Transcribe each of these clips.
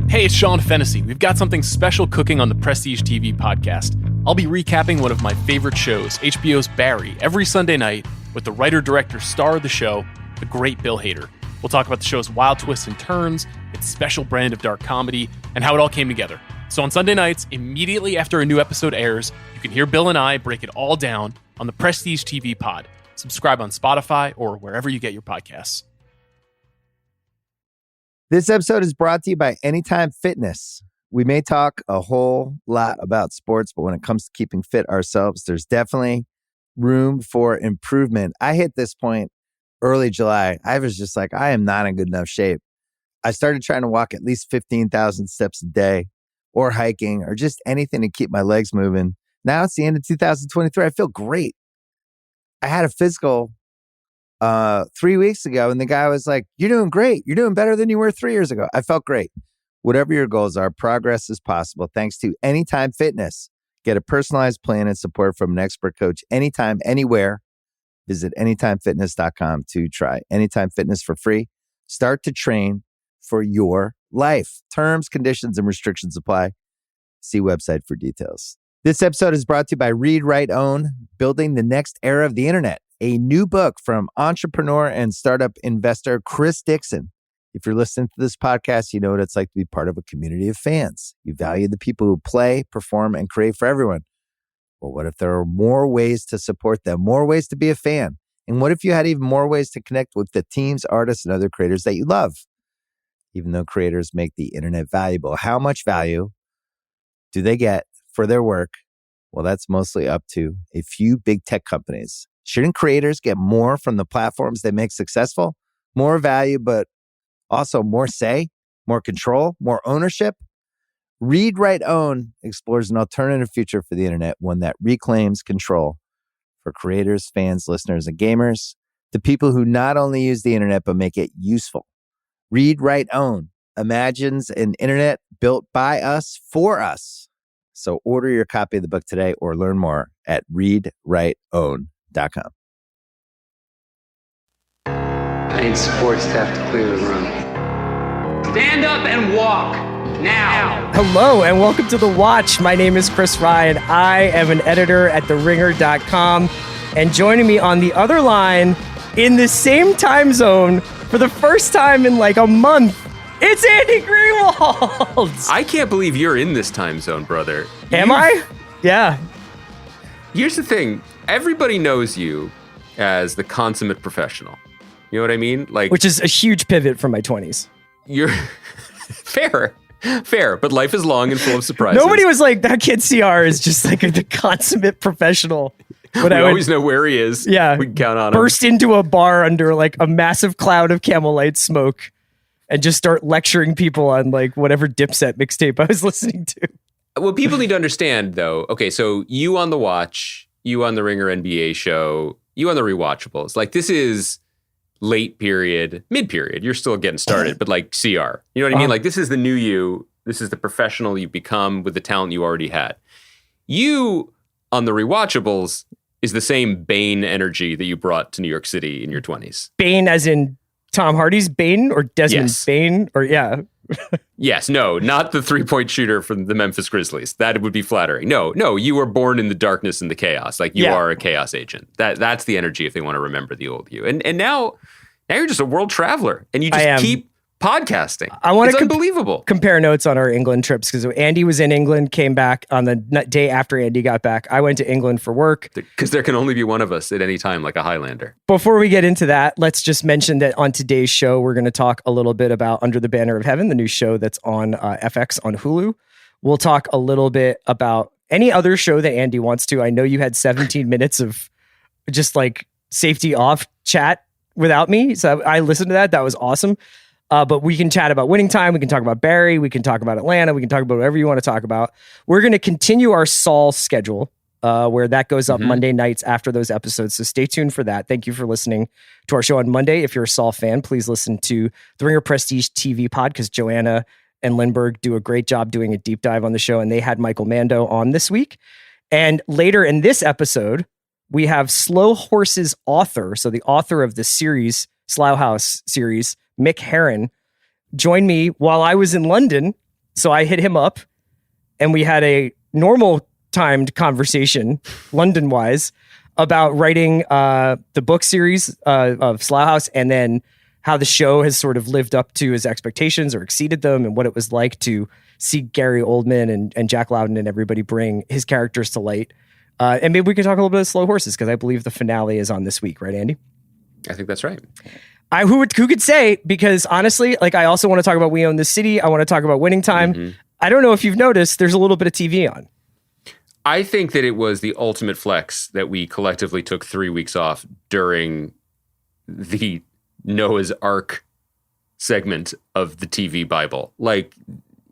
Hey, it's Sean Fennessy. We've got something special cooking on the Prestige TV podcast. I'll be recapping one of my favorite shows, HBO's Barry, every Sunday night with the writer-director star of the show, the great Bill Hader. We'll talk about the show's wild twists and turns, its special brand of dark comedy, and how it all came together. So on Sunday nights, immediately after a new episode airs, you can hear Bill and I break it all down on the Prestige TV pod. Subscribe on Spotify or wherever you get your podcasts. This episode is brought to you by Anytime Fitness. We may talk a whole lot about sports, but when it comes to keeping fit ourselves, there's definitely room for improvement. I hit this point early July. I was just like, I am not in good enough shape. I started trying to walk at least 15,000 steps a day or hiking or just anything to keep my legs moving. Now it's the end of 2023. I feel great. I had a physical 3 weeks ago, and the guy was like, "You're doing great. You're doing better than you were 3 years ago." I felt great. Whatever your goals are, progress is possible thanks to Anytime Fitness. Get a personalized plan and support from an expert coach anytime, anywhere. Visit anytimefitness.com to try Anytime Fitness for free. Start to train for your life. Terms, conditions, and restrictions apply. See website for details. This episode is brought to you by Read, Write, Own, Building the Next Era of the Internet, a new book from entrepreneur and startup investor Chris Dixon. If you're listening to this podcast, you know what it's like to be part of a community of fans. You value the people who play, perform, and create for everyone. Well, what if there are more ways to support them, more ways to be a fan? And what if you had even more ways to connect with the teams, artists, and other creators that you love? Even though creators make the internet valuable, how much value do they get for their work? Well, that's mostly up to a few big tech companies. Shouldn't creators get more from the platforms they make successful? More value, but also more say, more control, more ownership? Read, Write, Own explores an alternative future for the internet, one that reclaims control for creators, fans, listeners, and gamers, the people who not only use the internet, but make it useful. Read, Write, Own imagines an internet built by us for us. So order your copy of the book today or learn more at readwriteown.com. I need support staff to clear the room. Stand up and walk now. Hello and welcome to The Watch. My name is Chris Ryan. I am an editor at TheRinger.com. And joining me on the other line in the same time zone for the first time in like a month, it's Andy Greenwald. I can't believe you're in this time zone, brother. Am I? Yeah. Here's the thing. Everybody knows you as the consummate professional. You know what I mean? Like, Which is a huge pivot from my 20s. You're fair, but life is long and full of surprises. Nobody was like, that kid CR is just like the consummate professional. But I always know where he is. Yeah. We can count on burst him. into a bar under like a massive cloud of Camel Light smoke and just start lecturing people on like whatever Dipset mixtape I was listening to. What people need to understand, though, okay, so you on The Watch, you on the Ringer NBA show, you on the Rewatchables, like this is late period, mid period. You're still getting started, but like CR. You know what I mean? Like this is the new you. This is the professional you've become with the talent you already had. You on the Rewatchables is the same Bane energy that you brought to New York City in your 20s. Bane as in Tom Hardy's Bane or Desmond Bane? Or yeah. Yes, no, not the three-point shooter from the Memphis Grizzlies. That would be flattering. No, you were born in the darkness and the chaos. Like you are a chaos agent. That's the energy if they want to remember the old you. And now you're just a world traveler and you just keep podcasting. It's unbelievable. Compare notes on our England trips because Andy was in England, came back on the day after Andy got back. I went to England for work. Because there can only be one of us at any time, like a Highlander. Before we get into that, let's just mention that on today's show, we're going to talk a little bit about Under the Banner of Heaven, the new show that's on FX on Hulu. We'll talk a little bit about any other show that Andy wants to. I know you had 17 minutes of just like safety off chat without me. So I listened to that. That was awesome. But we can chat about Winning Time. We can talk about Barry. We can talk about Atlanta. We can talk about whatever you want to talk about. We're going to continue our Saul schedule where that goes up Monday nights after those episodes. So stay tuned for that. Thank you for listening to our show on Monday. If you're a Saul fan, please listen to the Ringer Prestige TV pod because Joanna and Lindbergh do a great job doing a deep dive on the show. And they had Michael Mando on this week. And later in this episode, we have Slow Horses author. So the author of the series, Slough House series, Mick Herron, joined me while I was in London So I hit him up and we had a normal timed conversation, London wise, about writing the book series of Slough House, and then how the show has sort of lived up to his expectations or exceeded them, and what it was like to see Gary Oldman and Jack Lowden and everybody bring his characters to light. And maybe we can talk a little bit of Slow Horses, because I believe the finale is on this week, right, Andy? I think that's right. Who could say, because honestly, like, I also want to talk about We Own This City. I want to talk about Winning Time. Mm-hmm. I don't know if you've noticed, there's a little bit of TV on. I think that it was the ultimate flex that we collectively took 3 weeks off during the Noah's Ark segment of the TV Bible. Like,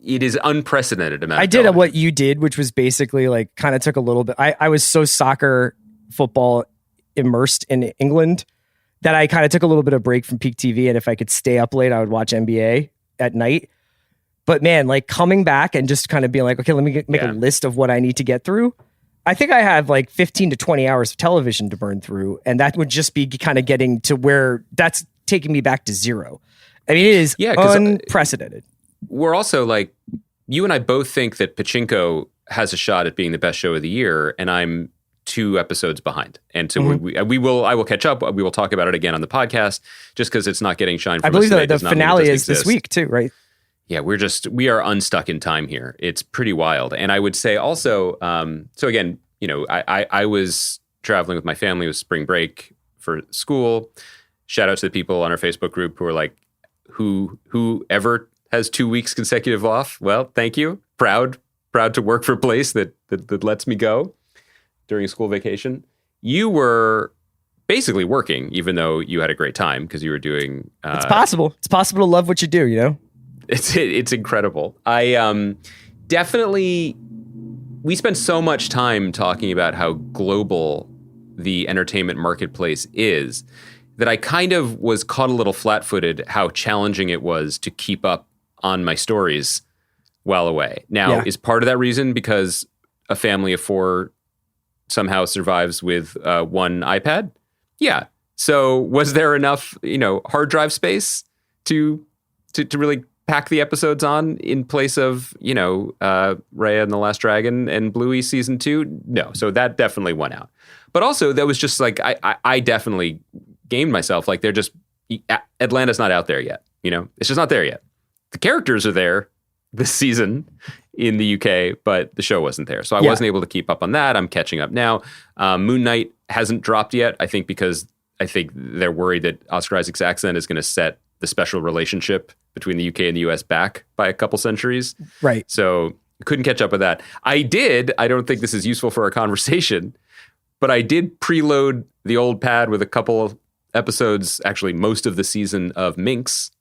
it is unprecedented amount. I did what you did, which was basically like kind of took a little bit. I was so soccer, football immersed in England that I kind of took a little bit of break from peak TV. And if I could stay up late, I would watch NBA at night. But man, like coming back and just kind of being like, okay, let me make a list of what I need to get through. I think I have like 15 to 20 hours of television to burn through. And that would just be kind of getting to where that's taking me back to zero. I mean, it is unprecedented. We're also like, you and I both think that Pachinko has a shot at being the best show of the year. And I'm 2 episodes behind. And so I will catch up. We will talk about it again on the podcast, just because it's not getting shine from us today. I believe the finale is this week too, right? Yeah, we are unstuck in time here. It's pretty wild. And I would say also, so again, you know, I was traveling with my family with spring break for school. Shout out to the people on our Facebook group who are like, whoever has 2 weeks consecutive off. Well, thank you. Proud to work for a place that lets me go during school vacation. You were basically working, even though you had a great time because you were doing. It's possible. It's possible to love what you do. You know. It's incredible. I definitely, we spent so much time talking about how global the entertainment marketplace is that I kind of was caught a little flat-footed how challenging it was to keep up on my stories while away. Now, is part of that reason because a family of 4 somehow survives with one iPad? Yeah. So was there enough, hard drive space to really pack the episodes on in place of, Raya and the Last Dragon and Bluey season 2? No. So that definitely went out. But also that was just like, I definitely gamed myself. Like Atlanta's not out there yet. It's just not there yet. The characters are there this season in the UK, but the show wasn't there. So I wasn't able to keep up on that. I'm catching up now. Moon Knight hasn't dropped yet. I think because they're worried that Oscar Isaac's accent is going to set the special relationship between the UK and the US back by a couple centuries. Right. So couldn't catch up with that. I don't think this is useful for our conversation, but I did preload the old pad with a couple of episodes, actually most of the season of Minx,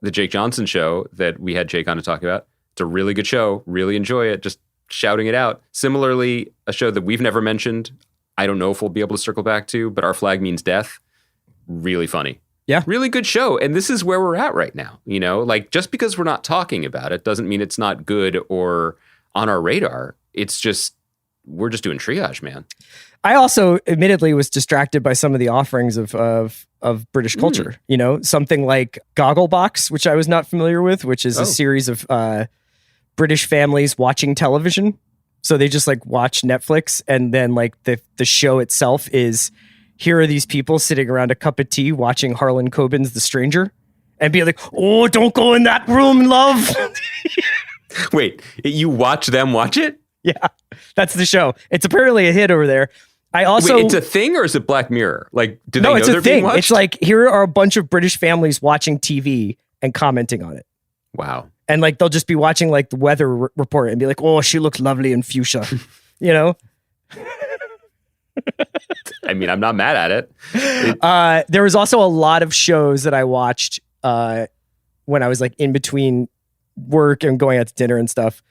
the Jake Johnson show that we had Jake on to talk about. It's a really good show. Really enjoy it. Just shouting it out. Similarly, a show that we've never mentioned. I don't know if we'll be able to circle back to, but Our Flag Means Death. Really funny. Yeah. Really good show. And this is where we're at right now. Like just because we're not talking about it doesn't mean it's not good or on our radar. It's just, we're just doing triage, man. I also admittedly was distracted by some of the offerings of British culture, something like Gogglebox, which I was not familiar with, which is a series of British families watching television. So they just like watch Netflix, and then like the show itself is, here are these people sitting around a cup of tea watching Harlan Coben's The Stranger and be like, oh, don't go in that room, love. Wait, you watch them watch it? Yeah, that's the show. It's apparently a hit over there. Wait, it's a thing, or is it Black Mirror? Like, do they know it's they're a thing. Being watched? It's like, here are a bunch of British families watching TV and commenting on it. Wow. And like, they'll just be watching like the weather report and be like, oh, she looks lovely in fuchsia, I mean, I'm not mad at it. There was also a lot of shows that I watched when I was like in between work and going out to dinner and stuff.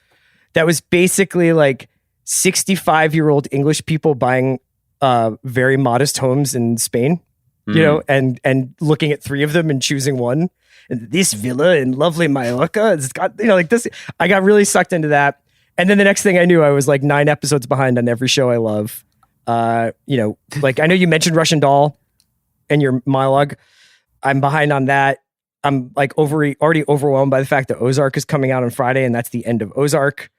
That was basically like 65-year-old English people buying very modest homes in Spain, and looking at 3 of them and choosing one. And this villa in lovely Mallorca, it's got, like this. I got really sucked into that. And then the next thing I knew, I was like 9 episodes behind on every show I love. Like I know you mentioned Russian Doll in your monologue. I'm behind on that. I'm like already overwhelmed by the fact that Ozark is coming out on Friday, and that's the end of Ozark.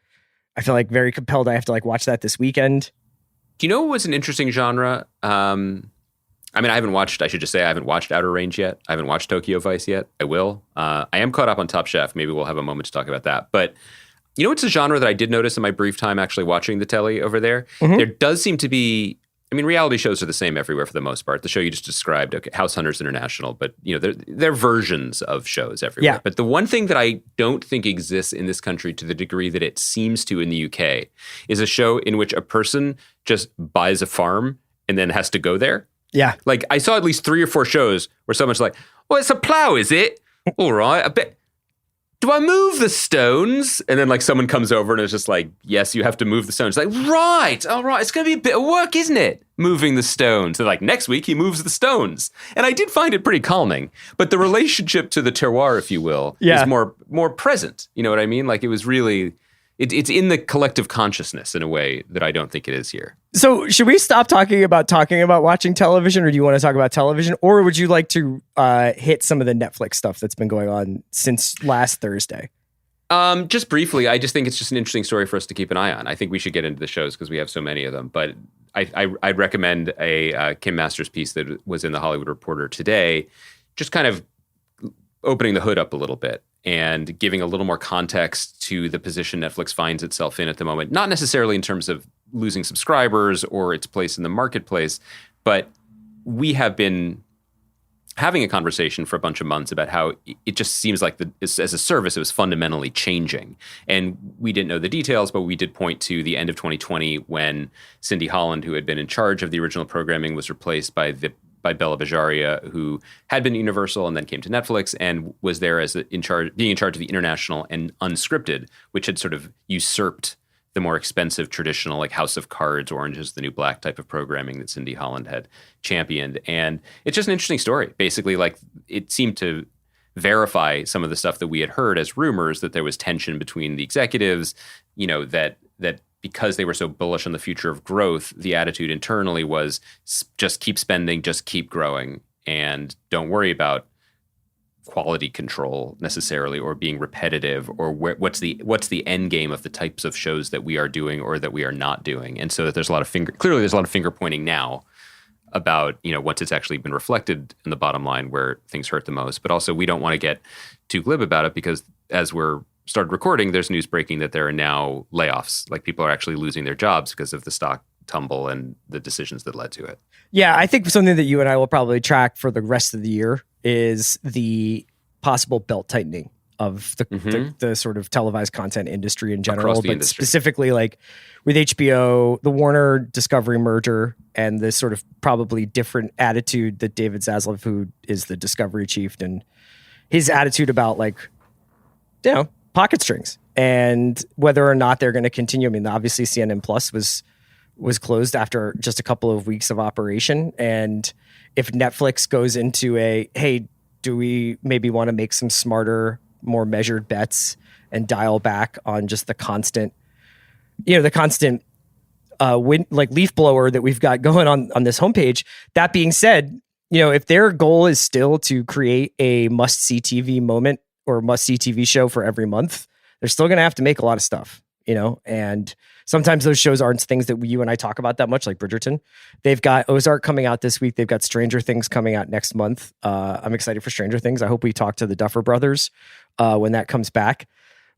I feel like very compelled. I have to like watch that this weekend. Do you know what's an interesting genre? I haven't watched Outer Range yet. I haven't watched Tokyo Vice yet. I will. I am caught up on Top Chef. Maybe we'll have a moment to talk about that. But you know, it's a genre that I did notice in my brief time actually watching the telly over there. Mm-hmm. There does seem to be, reality shows are the same everywhere for the most part. The show you just described, okay, House Hunters International, but you know, they're versions of shows everywhere. Yeah. But the one thing that I don't think exists in this country to the degree that it seems to in the UK is a show in which a person just buys a farm and then has to go there. Yeah. Like I saw at least 3 or 4 shows where someone's like, well, it's a plow, is it? All right, I bet. Do I move the stones? And then like someone comes over and is just like, yes, you have to move the stones. Like, right, all right, it's going to be a bit of work, isn't it? Moving the stones. They're like, next week he moves the stones. And I did find it pretty calming. But the relationship to the terroir, if you will, is more present. You know what I mean? Like it was really, it's in the collective consciousness in a way that I don't think it is here. So should we stop talking about watching television, or do you want to talk about television, or would you like to hit some of the Netflix stuff that's been going on since last Thursday? Just briefly, I just think it's just an interesting story for us to keep an eye on. I think we should get into the shows because we have so many of them. But I'd recommend a Kim Masters piece that was in the Hollywood Reporter today, just kind of opening the hood up a little bit and giving a little more context to the position Netflix finds itself in at the moment. Not necessarily in terms of losing subscribers or its place in the marketplace, but we have been having a conversation for a bunch of months about how it just seems like as a service, it was fundamentally changing. And we didn't know the details, but we did point to the end of 2020 when Cindy Holland, who had been in charge of the original programming, was replaced by Bella Bajaria, who had been Universal and then came to Netflix and was there as being in charge of the international and unscripted, which had sort of usurped the more expensive traditional like House of Cards, Orange is the New Black type of programming that Cindy Holland had championed. And it's just an interesting story. Basically, like it seemed to verify some of the stuff that we had heard as rumors, that there was tension between the executives, you know, that because they were so bullish on the future of growth, the attitude internally was just keep spending, just keep growing, and don't worry about quality control necessarily or being repetitive or what's the end game of the types of shows that we are doing or that we are not doing. And so that there's a lot of finger pointing now about, you know, once it's actually been reflected in the bottom line where things hurt the most. But also we don't want to get too glib about it because as we're started recording, there's news breaking that there are now layoffs. Like people are actually losing their jobs because of the stock tumble and the decisions that led to it. Yeah, I think something that you and I will probably track for the rest of the year is the possible belt tightening of the sort of televised content industry in general, but specifically like with HBO, the Warner Discovery merger, and this sort of probably different attitude that David Zaslav, who is the Discovery chief, and his attitude about like, you know, pocket strings and whether or not they're going to continue. I mean, obviously CNN Plus was closed after just a couple of weeks of operation. And if Netflix goes into hey, do we maybe want to make some smarter, more measured bets and dial back on just the constant wind, like leaf blower that we've got going on this homepage. That being said, you know, if their goal is still to create a must-see TV moment or must-see TV show for every month, they're still going to have to make a lot of stuff, you know, and sometimes those shows aren't things that you and I talk about that much, like Bridgerton. They've got Ozark coming out this week. They've got Stranger Things coming out next month. I'm excited for Stranger Things. I hope we talk to the Duffer Brothers when that comes back.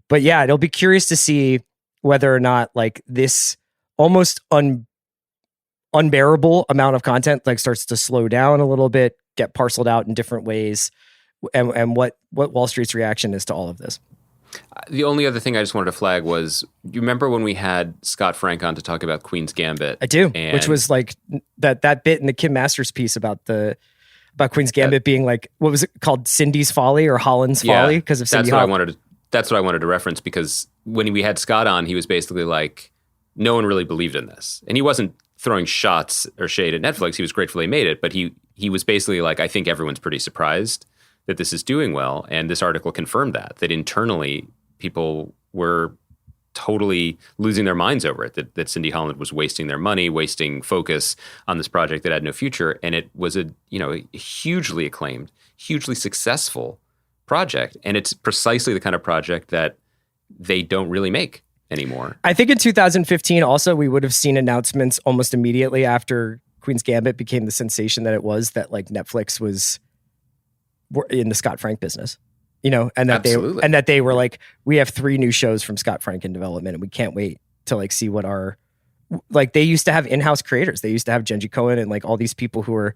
But yeah, it'll be curious to see whether or not like this almost unbearable amount of content like starts to slow down a little bit, get parceled out in different ways, and what Wall Street's reaction is to all of this. The only other thing I just wanted to flag was, you remember when we had Scott Frank on to talk about Queen's Gambit? I do, which was like that bit in the Kim Masters piece about Queen's Gambit being like, what was it called, Cindy's Folly or Holland's Folly? Because of Cindy. That's what I wanted to reference, because when we had Scott on, he was basically like, no one really believed in this, and he wasn't throwing shots or shade at Netflix. He was grateful they made it, but he was basically like, I think everyone's pretty surprised that this is doing well. And this article confirmed that internally people were totally losing their minds over it, that Cindy Holland was wasting their money, wasting focus on this project that had no future. And it was a hugely acclaimed, hugely successful project. And it's precisely the kind of project that they don't really make anymore. I think in 2015 also we would have seen announcements almost immediately after Queen's Gambit became the sensation that it was, that like Netflix was in the Scott Frank business, you know, and that Absolutely. they were like, we have 3 new shows from Scott Frank in development and we can't wait to like see what our, like they used to have in-house creators. They used to have Genji Cohen and like all these people who were,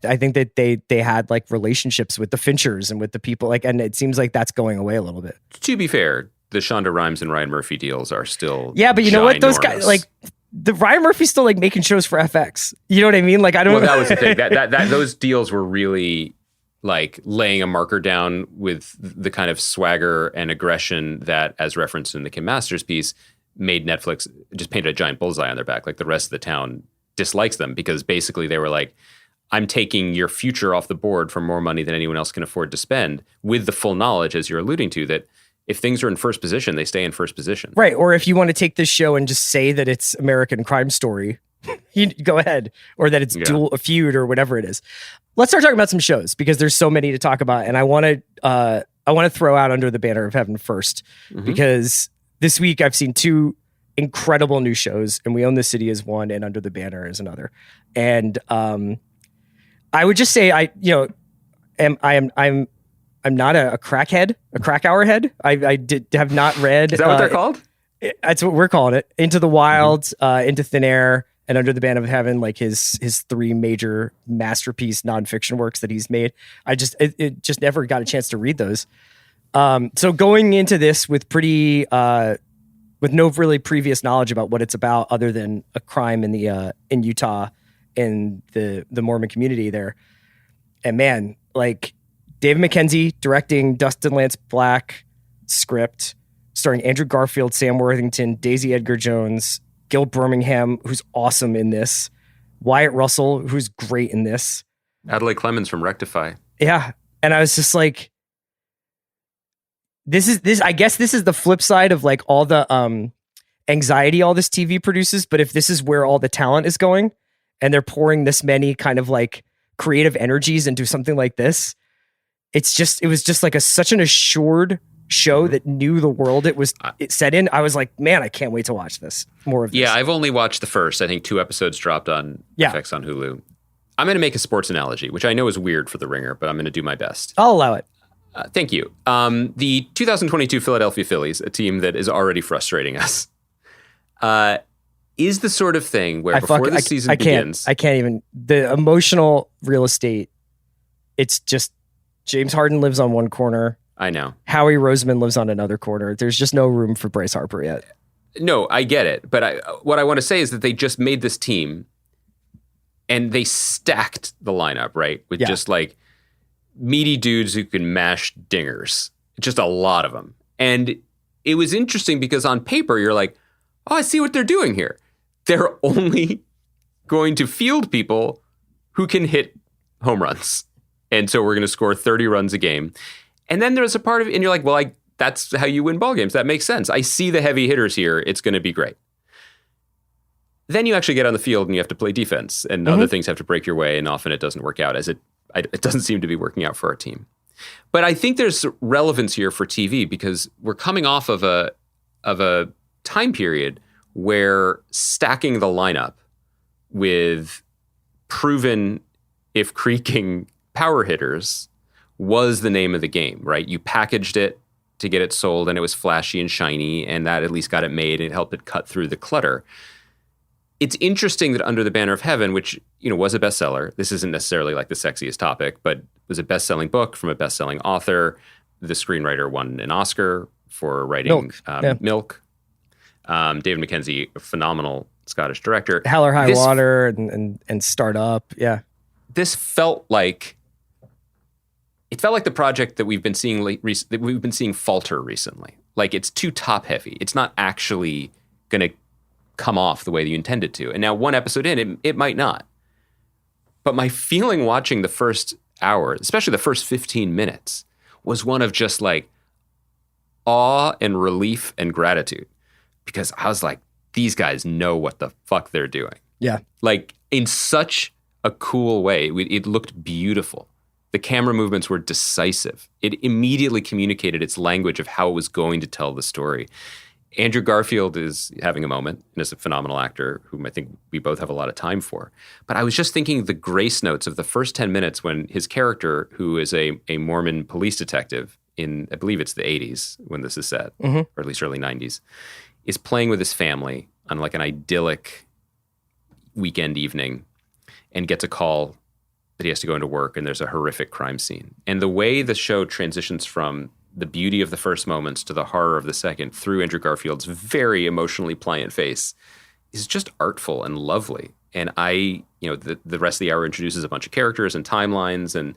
I think that they had like relationships with the Finchers and with the people like, and it seems like that's going away a little bit. To be fair, the Shonda Rhimes and Ryan Murphy deals are still Yeah, but you know what? Those guys, ginormous. like the Ryan Murphy's still like making shows for FX. You know what I mean? Like I don't. Well, that was the thing. That those deals were really like laying a marker down with the kind of swagger and aggression that, as referenced in the Kim Masters piece, made Netflix just painted a giant bullseye on their back. Like the rest of the town dislikes them because basically they were like, I'm taking your future off the board for more money than anyone else can afford to spend, with the full knowledge, as you're alluding to, that if things are in first position, they stay in first position. Right. Or if you want to take this show and just say that it's American Crime Story, you go ahead. Or that it's dual feud or whatever it is. Let's start talking about some shows because there's so many to talk about. And I want to throw out Under the Banner of Heaven first, because this week I've seen 2 incredible new shows, and We Own the City is one and Under the Banner is another. And I would just say I'm not a crackhead, a crack hour head. I have not read. Is that what they're called? That's what we're calling it. Into the Wild, Into Thin Air, and Under the Banner of Heaven, like his 3 major masterpiece nonfiction works that he's made. It just never got a chance to read those. So going into this with with no really previous knowledge about what it's about, other than a crime in the in Utah in the Mormon community there, and man, like David Mackenzie directing, Dustin Lance Black script, starring Andrew Garfield, Sam Worthington, Daisy Edgar Jones, Gil Birmingham, who's awesome in this, Wyatt Russell, who's great in this, Adelaide Clemens from Rectify. Yeah, and I was just like, I guess this is the flip side of like all the anxiety all this TV produces. But if this is where all the talent is going, and they're pouring this many kind of like creative energies into something like this, it was just like such an assured show that knew the world it set in. I was like, man, I can't wait to watch this. More of this. Yeah, I've only watched the first. I think 2 episodes dropped on FX on Hulu. I'm going to make a sports analogy, which I know is weird for The Ringer, but I'm going to do my best. I'll allow it. Thank you. The 2022 Philadelphia Phillies, a team that is already frustrating us, is the sort of thing where before the season begins... I can't even... The emotional real estate, it's just... James Harden lives on one corner. I know. Howie Roseman lives on another corner. There's just no room for Bryce Harper yet. No, I get it. But what I want to say is that they just made this team and they stacked the lineup, right? With just like meaty dudes who can mash dingers. Just a lot of them. And it was interesting because on paper, you're like, oh, I see what they're doing here. They're only going to field people who can hit home runs. And so we're going to score 30 runs a game. And then there's a part of it, and you're like, well, that's how you win ball games. That makes sense. I see the heavy hitters here. It's going to be great. Then you actually get on the field and you have to play defense, and other things have to break your way, and often it doesn't work out, as it doesn't seem to be working out for our team. But I think there's relevance here for TV because we're coming off of a time period where stacking the lineup with proven, if creaking, power hitters was the name of the game, right? You packaged it to get it sold, and it was flashy and shiny, and that at least got it made, and it helped it cut through the clutter. It's interesting that Under the Banner of Heaven, which, was a bestseller, this isn't necessarily like the sexiest topic, but was a best-selling book from a best-selling author. The screenwriter won an Oscar for writing Milk. David Mackenzie, a phenomenal Scottish director. Hell or High Water and Startup, yeah. This felt like the project that we've been seeing falter recently. Like it's too top heavy. It's not actually going to come off the way that you intended to. And now 1 episode in, it might not. But my feeling watching the first hour, especially the first 15 minutes, was one of just like awe and relief and gratitude. Because I was like, these guys know what the fuck they're doing. Yeah. Like in such a cool way. It looked beautiful. The camera movements were decisive. It immediately communicated its language of how it was going to tell the story. Andrew Garfield is having a moment and is a phenomenal actor whom I think we both have a lot of time for. But I was just thinking the grace notes of the first 10 minutes when his character, who is a Mormon police detective in, I believe it's the 80s when this is set, or at least early 90s, is playing with his family on like an idyllic weekend evening and gets a call that he has to go into work and there's a horrific crime scene. And the way the show transitions from the beauty of the first moments to the horror of the second through Andrew Garfield's very emotionally pliant face is just artful and lovely. And the rest of the hour introduces a bunch of characters and timelines and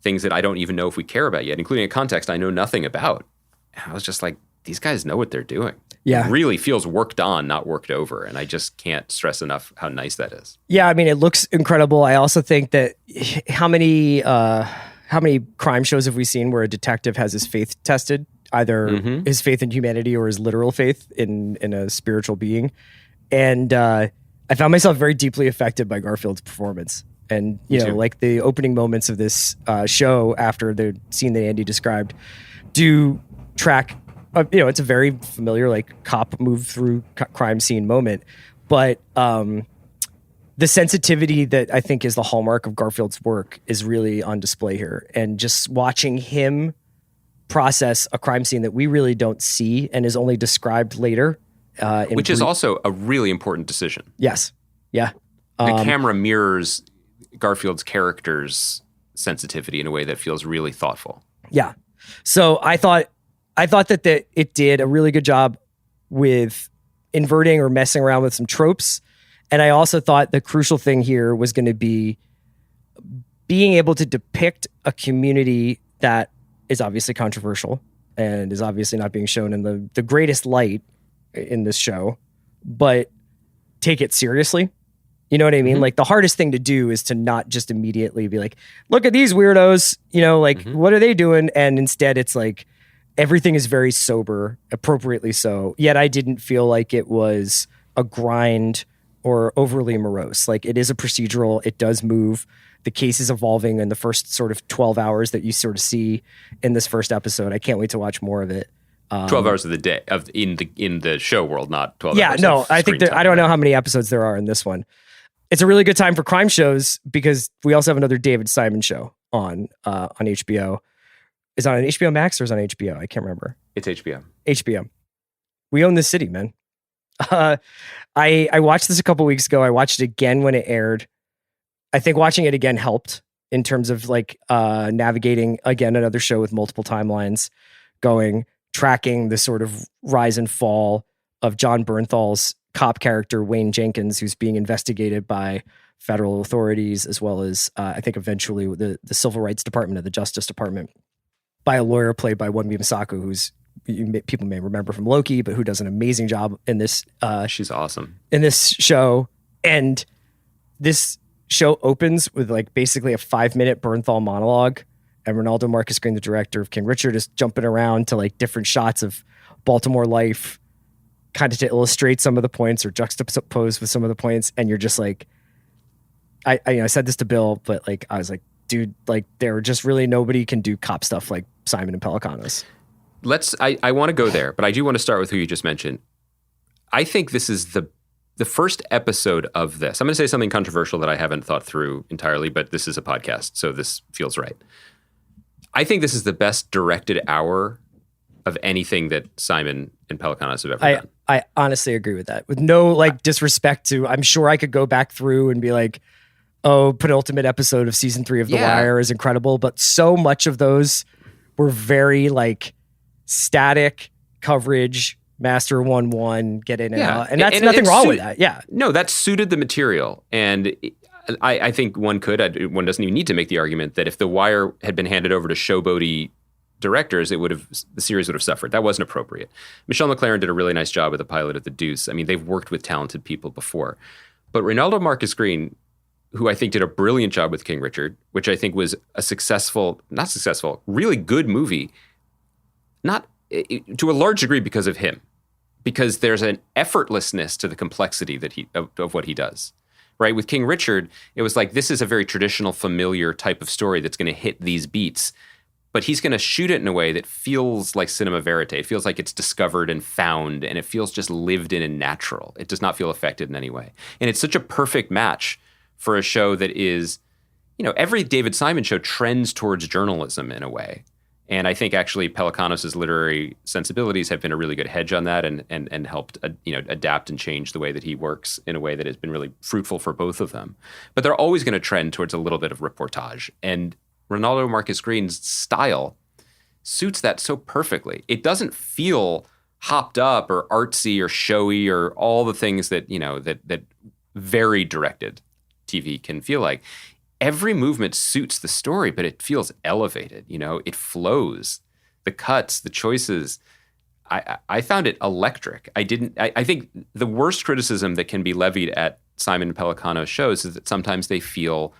things that I don't even know if we care about yet, including a context I know nothing about. And I was just like, these guys know what they're doing. Yeah. It really feels worked on, not worked over. And I just can't stress enough how nice that is. Yeah, I mean, it looks incredible. I also think that how many crime shows have we seen where a detective has his faith tested, either his faith in humanity or his literal faith in a spiritual being? And I found myself very deeply affected by Garfield's performance. And, like the opening moments of this show after the scene that Andy described do track, it's a very familiar like cop move through crime scene moment. But the sensitivity that I think is the hallmark of Garfield's work is really on display here. And just watching him process a crime scene that we really don't see and is only described later. Which is also a really important decision. Yes. Yeah. The camera mirrors Garfield's character's sensitivity in a way that feels really thoughtful. Yeah. So I thought that it did a really good job with inverting or messing around with some tropes. And I also thought the crucial thing here was going to be being able to depict a community that is obviously controversial and is obviously not being shown in the greatest light in this show, but take it seriously. You know what I mean? Like the hardest thing to do is to not just immediately be like, look at these weirdos, what are they doing? And instead it's like, everything is very sober, appropriately so. Yet I didn't feel like it was a grind or overly morose. Like it is a procedural. It does move. The case is evolving in the first sort of 12 hours that you sort of see in this first episode. I can't wait to watch more of it. 12 hours of the day in the show world, not 12 hours. Yeah, no, of I think screen time. I don't know how many episodes there are in this one. It's a really good time for crime shows because we also have another David Simon show on HBO. Is it on HBO Max or is it on HBO? I can't remember. It's HBO. HBO. We own this city, man. I watched this a couple weeks ago. I watched it again when it aired. I think watching it again helped in terms of like navigating again another show with multiple timelines tracking the sort of rise and fall of John Bernthal's cop character, Wayne Jenkins, who's being investigated by federal authorities, as well as I think eventually the Civil Rights Department of the Justice Department, by a lawyer played by Wunmi Mosaku, who's people may remember from Loki, but who does an amazing job in this. She's awesome in this show. And this show opens with like basically a 5-minute Bernthal monologue, and Ronaldo Marcus Green, the director of King Richard, is jumping around to like different shots of Baltimore life, kind of to illustrate some of the points or juxtapose with some of the points. And you're just like, I said this to Bill, but like, I was like, dude, like there just really nobody can do cop stuff like Simon and Pelicanos. I want to go there, but I do want to start with who you just mentioned. I think this is the first episode of this. I'm going to say something controversial that I haven't thought through entirely, but this is a podcast, so this feels right. I think this is the best directed hour of anything that Simon and Pelicanos have ever done. I honestly agree with that. With no like disrespect to, I'm sure I could go back through and be like, oh, penultimate episode of season 3 of The Wire is incredible, but so much of those were very like static coverage, master 1-1, get in and out. And that's nothing wrong with that. Yeah. No, that suited the material. And I think one doesn't even need to make the argument that if The Wire had been handed over to showboaty directors, the series would have suffered. That wasn't appropriate. Michelle McLaren did a really nice job with the pilot of The Deuce. I mean, they've worked with talented people before. But Ronaldo Marcus Green, who I think did a brilliant job with King Richard, which I think was a really good movie, not to a large degree because of him, because there's an effortlessness to the complexity of what he does. right? With King Richard, it was like, this is a very traditional, familiar type of story that's going to hit these beats, but he's going to shoot it in a way that feels like cinema verite. It feels like it's discovered and found, and it feels just lived in and natural. It does not feel affected in any way. And it's such a perfect match for a show that is, every David Simon show trends towards journalism in a way. And I think actually Pelecanos' literary sensibilities have been a really good hedge on that and helped adapt and change the way that he works in a way that has been really fruitful for both of them. But they're always going to trend towards a little bit of reportage. And Ronaldo Marcus Green's style suits that so perfectly. It doesn't feel hopped up or artsy or showy or all the things that, that very directed TV can feel like. Every movement suits the story, but it feels elevated. It flows. The cuts, the choices. I found it electric. I think the worst criticism that can be levied at Simon and Pelecanos shows is that sometimes they feel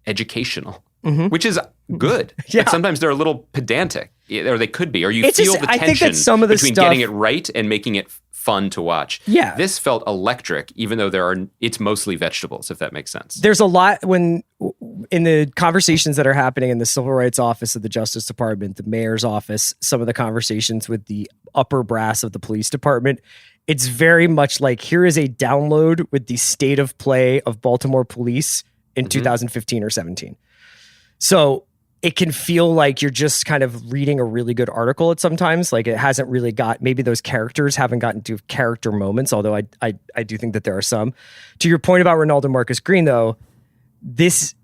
educational, which is good. Yeah. But sometimes they're a little pedantic, or they could be, or you It's feel just- the I think tension that some of the between stuff- getting it right and making it fun to watch. Yeah. This felt electric, even though it's mostly vegetables, if that makes sense. There's a lot in the conversations that are happening in the Civil Rights Office of the Justice Department, the mayor's office, some of the conversations with the upper brass of the police department. It's very much like, here is a download with the state of play of Baltimore police in 2015 or 17. So it can feel like you're just kind of reading a really good article at sometimes. Like it hasn't really maybe those characters haven't gotten to character moments, although I do think that there are some. To your point about Ronaldo Marcus Green, though,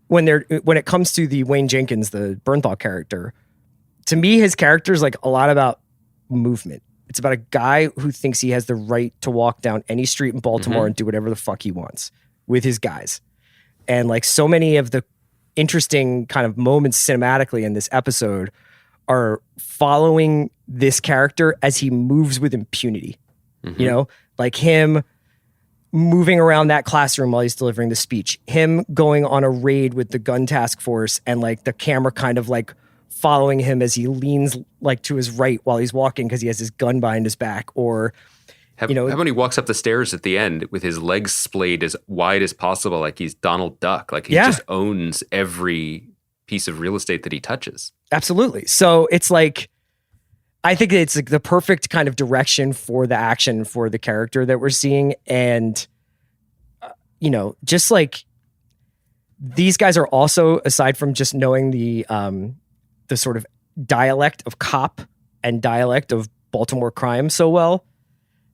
when it comes to the Wayne Jenkins, the Bernthal character, to me, his character is like a lot about movement. It's about a guy who thinks he has the right to walk down any street in Baltimore and do whatever the fuck he wants with his guys. And like so many of the interesting kind of moments cinematically in this episode are following this character as he moves with impunity. Like him moving around that classroom while he's delivering the speech, him going on a raid with the gun task force and like the camera kind of like following him as he leans like to his right while he's walking because he has his gun behind his back, or How when he walks up the stairs at the end with his legs splayed as wide as possible, like he's Donald Duck, like he just owns every piece of real estate that he touches. Absolutely. So it's like, I think it's like the perfect kind of direction for the action for the character that we're seeing. And, just like these guys are also, aside from just knowing the sort of dialect of cop and dialect of Baltimore crime so well,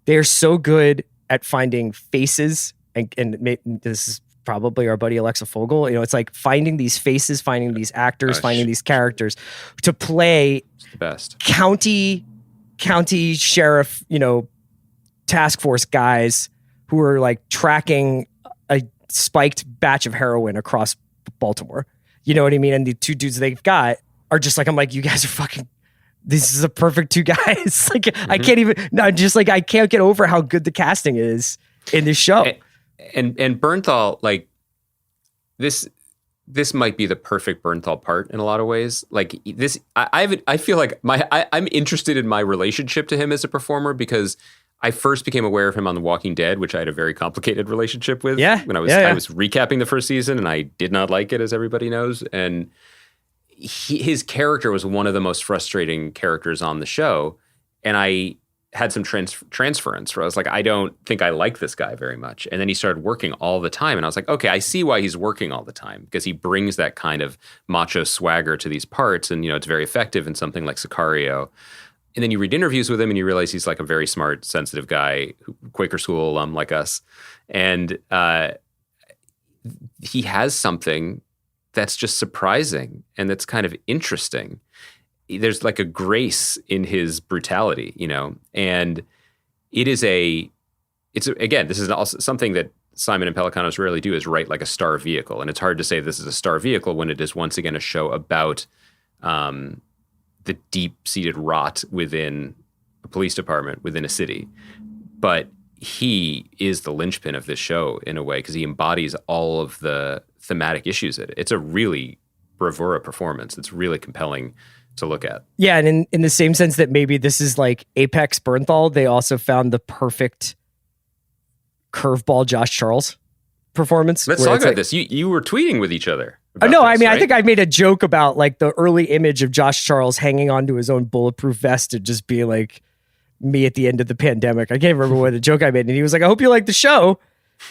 they are so good at finding faces, and this is probably our buddy Alexa Fogel. It's like finding these faces, finding these actors, finding these characters to play It's the best. county sheriff, task force guys who are like tracking a spiked batch of heroin across Baltimore. You know what I mean? And the two dudes they've got are just like, I'm like, you guys are fucking. This is a perfect two guys. Like I can't even. No, just like I can't get over how good the casting is in this show. And Bernthal, like this might be the perfect Bernthal part in a lot of ways. Like this, I feel like I'm interested in my relationship to him as a performer because I first became aware of him on The Walking Dead, which I had a very complicated relationship with. When I was recapping the first season, and I did not like it, as everybody knows. And his character was one of the most frustrating characters on the show. And I had some transference where I was like, I don't think I like this guy very much. And then he started working all the time. And I was like, okay, I see why he's working all the time, because he brings that kind of macho swagger to these parts. And, it's very effective in something like Sicario. And then you read interviews with him and you realize he's like a very smart, sensitive guy, Quaker school alum like us. And he has something that's just surprising and that's kind of interesting. There's like a grace in his brutality, and again, this is also something that Simon and Pelecanos rarely do, is write like a star vehicle. And it's hard to say this is a star vehicle when it is once again a show about the deep-seated rot within a police department, within a city. But he is the linchpin of this show in a way, because he embodies all of the thematic issues. It's a really bravura performance. It's really compelling to look at. Yeah, and in the same sense that maybe this is like Apex Bernthal, they also found the perfect curveball Josh Charles. performance. Let's talk about this. You were tweeting with each other. No, I mean, right? I think I made a joke about like the early image of Josh Charles hanging onto his own bulletproof vest and just being like me at the end of the pandemic. I can't remember what a joke I made. And he was like, I hope you like the show.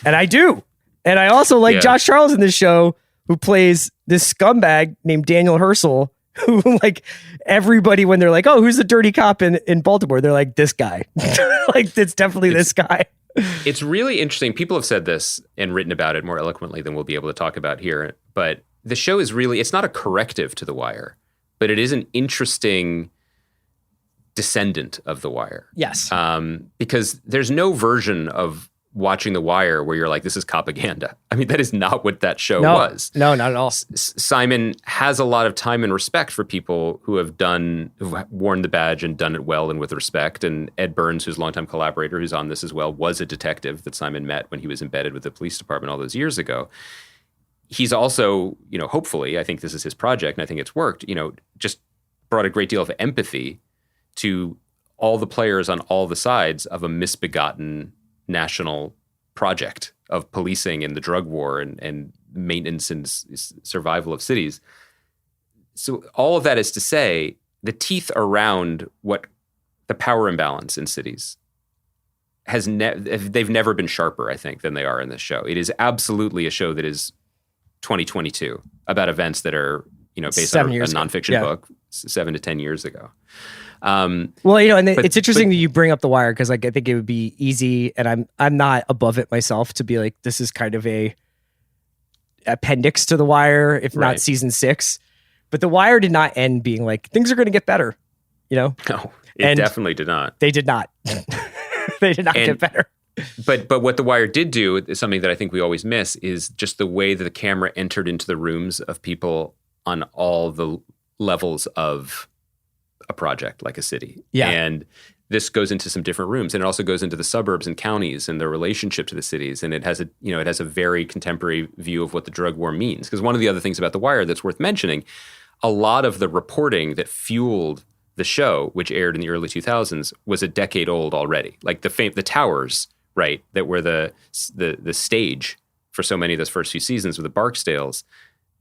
And I do. And I also like Josh Charles in this show, who plays this scumbag named Daniel Herschel, who like everybody, when they're like, oh, who's the dirty cop in Baltimore? They're like, this guy. Like, it's definitely this guy. It's really interesting. People have said this and written about it more eloquently than we'll be able to talk about here. But the show is really, it's not a corrective to The Wire, but it is an interesting descendant of The Wire. Yes. Because there's no version of watching The Wire where you're like, this is propaganda. I mean, that is not what that show was. No, not at all. Simon has a lot of time and respect for people who've worn the badge and done it well and with respect. And Ed Burns, who's a longtime collaborator, who's on this as well, was a detective that Simon met when he was embedded with the police department all those years ago. He's also, hopefully, I think this is his project and I think it's worked, just brought a great deal of empathy to all the players on all the sides of a misbegotten national project of policing and the drug war and maintenance and survival of cities. So all of that is to say, the teeth around what the power imbalance in cities they've never been sharper, I think, than they are in this show. It is absolutely a show that is 2022 about events that are, based on a nonfiction book 7 to 10 years ago. It's interesting that you bring up The Wire, because like I think it would be easy, and I'm not above it myself, to be like, this is kind of a appendix to The Wire, if not season 6. But The Wire did not end being like, things are going to get better, No, it definitely did not. They did not. They did not get better. But what The Wire did do is something that I think we always miss, is just the way that the camera entered into the rooms of people on all the levels of a project like a city. Yeah. And this goes into some different rooms, and it also goes into the suburbs and counties and their relationship to the cities. And it has a very contemporary view of what the drug war means. Because one of the other things about The Wire that's worth mentioning, a lot of the reporting that fueled the show, which aired in the early 2000s, was a decade old already. Like the towers, right, that were the stage for so many of those first few seasons with the Barksdales,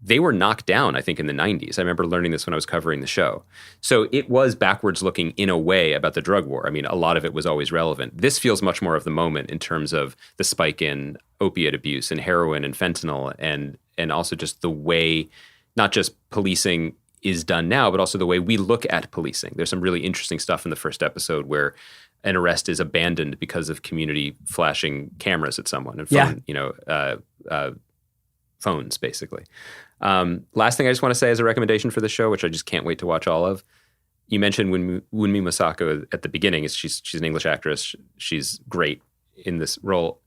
they were knocked down, I think, in the 90s. I remember learning this when I was covering the show. So it was backwards looking in a way about the drug war. I mean, a lot of it was always relevant. This feels much more of the moment in terms of the spike in opiate abuse and heroin and fentanyl, and also just the way, not just policing is done now, but also the way we look at policing. There's some really interesting stuff in the first episode where an arrest is abandoned because of community flashing cameras at someone and phones, basically. Last thing I just want to say as a recommendation for the show, which I just can't wait to watch all of. You mentioned Wunmi Masako at the beginning. She's an English actress. She's great in this role.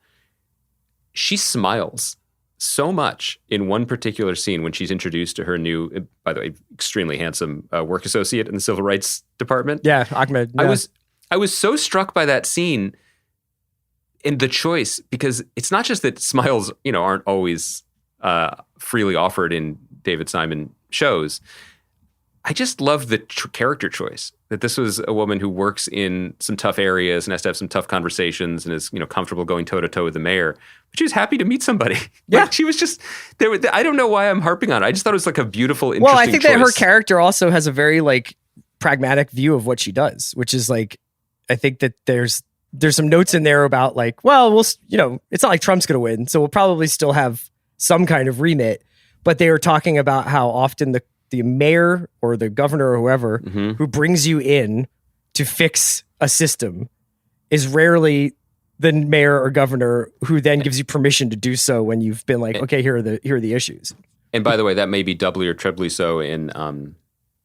She smiles so much in one particular scene when she's introduced to her new, by the way, extremely handsome work associate in the civil rights department. Yeah, Ahmed. Yeah. I was so struck by that scene and the choice, because it's not just that smiles, aren't always freely offered in David Simon shows. I just love the character choice, that this was a woman who works in some tough areas and has to have some tough conversations and is, comfortable going toe to toe with the mayor, but she was happy to meet somebody. Yeah. Like, she was just there. I don't know why I'm harping on it. I just thought it was like a beautiful, interesting Well, I think choice. that her character also has a very like pragmatic view of what she does, which is like, I think that there's some notes in there about like, well, it's not like Trump's going to win, so we'll probably still have some kind of remit. But they were talking about how often the mayor or the governor or whoever who brings you in to fix a system is rarely the mayor or governor who then gives you permission to do so when you've been like, okay, here are the issues. And by the way, that may be doubly or trebly so in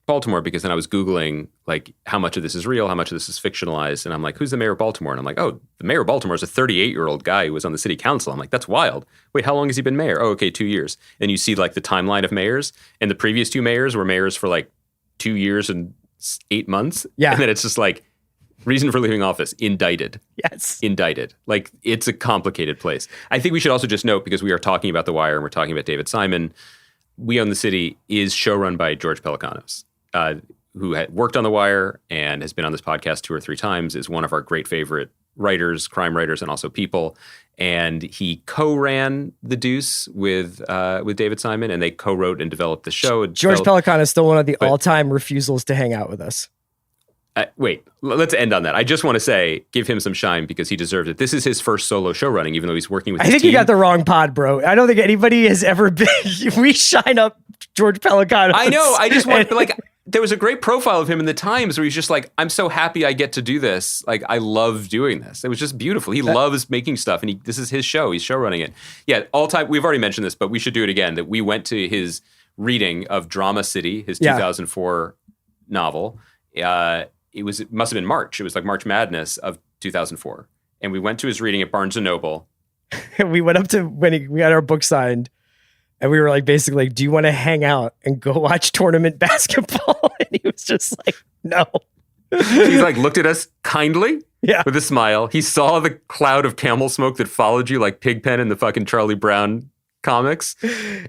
Baltimore, because then I was Googling like how much of this is real, how much of this is fictionalized. And I'm like, who's the mayor of Baltimore? And I'm like, oh, the mayor of Baltimore is a 38-year-old guy who was on the city council. I'm like, that's wild. Wait, how long has he been mayor? Oh, okay, 2 years. And you see like the timeline of mayors, and the previous 2 mayors were mayors for like 2 years and 8 months. Yeah. And then it's just like, reason for leaving office, indicted. Yes. Indicted. Like, it's a complicated place. I think we should also just note, because we are talking about The Wire and we're talking about David Simon, We Own the City is showrun by George Pelecanos, who had worked on The Wire and has been on this podcast 2 or 3 times, is one of our great favorite writers, crime writers, and also people. And he co-ran The Deuce with David Simon, and they co-wrote and developed the show. George Pelican is still one of the all-time refusals to hang out with us. Wait, let's end on that. I just want to say, give him some shine because he deserves it. This is his first solo show running, even though he's working with his team. You got the wrong pod, bro. I don't think anybody has ever been. We shine up George Pelican. I know. I just want, like, there was a great profile of him in the Times where he's just like, I'm so happy I get to do this. Like, I love doing this. It was just beautiful. He loves making stuff, and this is his show. He's show running it. Yeah, all time. We've already mentioned this, but we should do it again. That we went to his reading of Drama City, his 2004 novel. It must have been March. It was like March Madness of 2004. And we went to his reading at Barnes & Noble. We went up to when we got our book signed, and we were like, basically, do you want to hang out and go watch tournament basketball? And he was just like, no. He like looked at us kindly with a smile. He saw the cloud of camel smoke that followed you like Pigpen in the fucking Charlie Brown comics.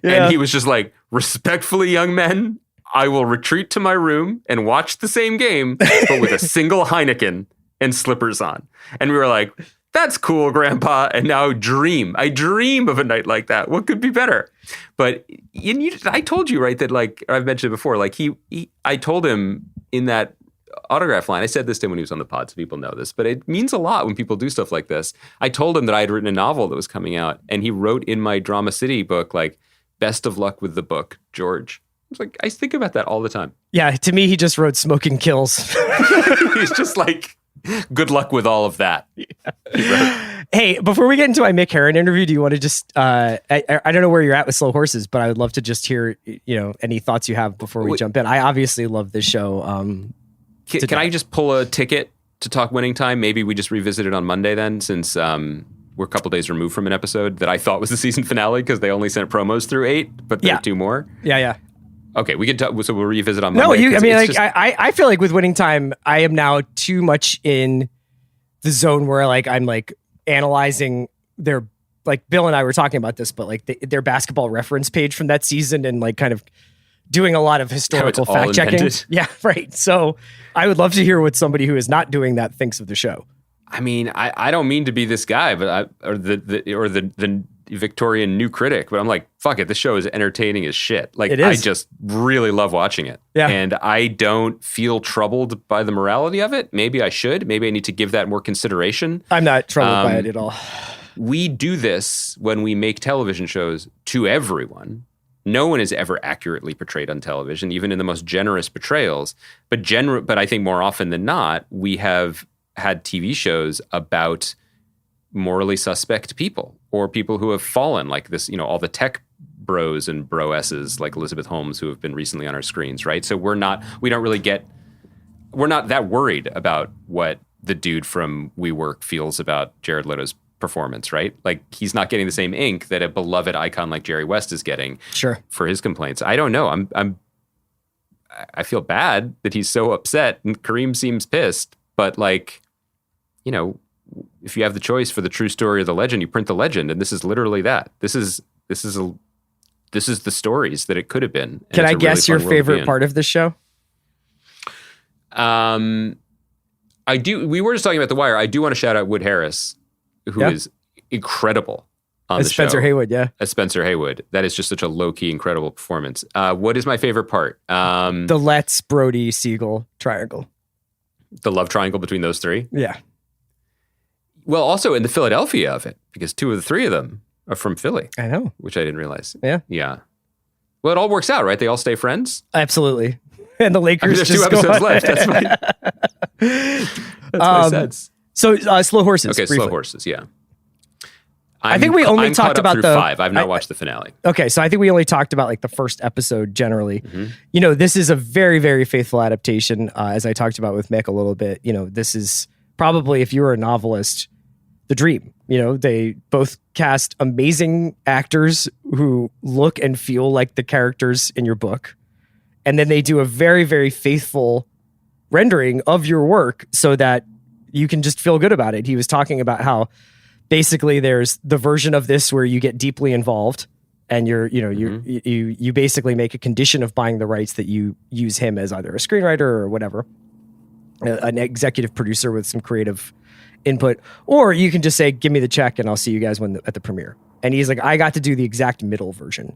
And he was just like, respectfully, young men, I will retreat to my room and watch the same game, but with a single Heineken and slippers on. And we were like, that's cool, Grandpa. And now I dream of a night like that. What could be better? But I told you, right, that like I've mentioned before, like I told him in that autograph line, I said this to him when he was on the pod, so people know this, but it means a lot when people do stuff like this. I told him that I had written a novel that was coming out, and he wrote in my Drama City book, like, best of luck with the book, George. Like, I think about that all the time. Yeah, to me, he just wrote Smoking Kills. He's just like, good luck with all of that. Yeah. Hey, before we get into my Mick Herron interview, do you want to just, I don't know where you're at with Slow Horses, but I would love to just hear, any thoughts you have before we jump in. I obviously love this show. Can I just pull a ticket to talk Winning Time? Maybe we just revisit it on Monday then, since we're a couple days removed from an episode that I thought was the season finale because they only sent promos through 8, but there are 2 more. Yeah. Okay, we can talk. So we'll revisit on Monday. No, I feel like with Winning Time, I am now too much in the zone where like I'm like analyzing their, like Bill and I were talking about this, but like their basketball reference page from that season and like kind of doing a lot of historical fact checking. Yeah, right. So I would love to hear what somebody who is not doing that thinks of the show. I mean, I don't mean to be this guy, but the Victorian new critic, but I'm like, fuck it, this show is entertaining as shit. Like, I just really love watching it. Yeah. And I don't feel troubled by the morality of it. Maybe I should. Maybe I need to give that more consideration. I'm not troubled by it at all. We do this when we make television shows to everyone. No one is ever accurately portrayed on television, even in the most generous portrayals. But I think more often than not, we have had TV shows about morally suspect people or people who have fallen, like this, all the tech bros and broesses like Elizabeth Holmes who have been recently on our screens, right? So we're not that worried about what the dude from WeWork feels about Jared Leto's performance, right? Like, he's not getting the same ink that a beloved icon like Jerry West is getting for his complaints. I don't know. I feel bad that he's so upset, and Kareem seems pissed, but like, if you have the choice for the true story or the legend, you print the legend, and this is literally that. This is the stories that it could have been. Can I guess your favorite part of this show? I do. We were just talking about The Wire. I do want to shout out Wood Harris, who is incredible on the Spencer show. Haywood, yeah. As Spencer Haywood. That is just such a low-key, incredible performance. What is my favorite part? The Letts, Brody, Siegel triangle. The love triangle between those 3? Yeah. Well, also in the Philadelphia of it, because 2 of the 3 of them are from Philly. I know. Which I didn't realize. Yeah. Yeah. Well, it all works out, right? They all stay friends? Absolutely. And the Lakers there's just 2 episodes go left. That's my sense. So, Slow Horses. Okay, briefly. Slow Horses, yeah. I think we only talked about through 5. I've not watched the finale. Okay, so I think we only talked about like the first episode generally. Mm-hmm. This is a very, very faithful adaptation, as I talked about with Mick a little bit. This is probably, if you were a novelist, the dream. They both cast amazing actors who look and feel like the characters in your book. And then they do a very, very faithful rendering of your work so that you can just feel good about it. He was talking about how basically there's the version of this where you get deeply involved and you basically make a condition of buying the rights that you use him as either a screenwriter or whatever. an executive producer with some creative input, or you can just say, give me the check and I'll see you guys at the premiere. And he's like, I got to do the exact middle version,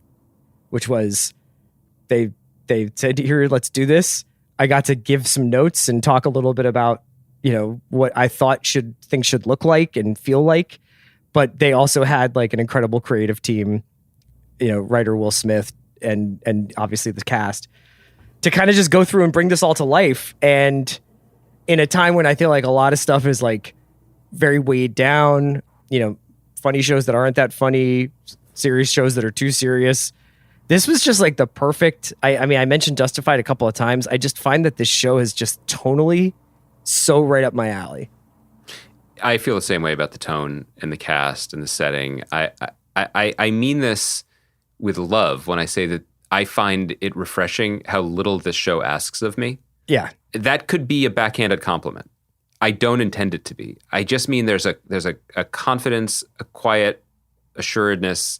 which was they said, here, let's do this. I got to give some notes and talk a little bit about, what I thought things should look like and feel like. But they also had like an incredible creative team, writer Will Smith and obviously the cast, to kind of just go through and bring this all to life. And in a time when I feel like a lot of stuff is like very weighed down, funny shows that aren't that funny, serious shows that are too serious. This was just like the perfect, I mean, I mentioned Justified a couple of times. I just find that this show is just tonally so right up my alley. I feel the same way about the tone and the cast and the setting. I mean this with love when I say that I find it refreshing how little this show asks of me. Yeah. That could be a backhanded compliment. I don't intend it to be. I just mean there's a confidence, a quiet assuredness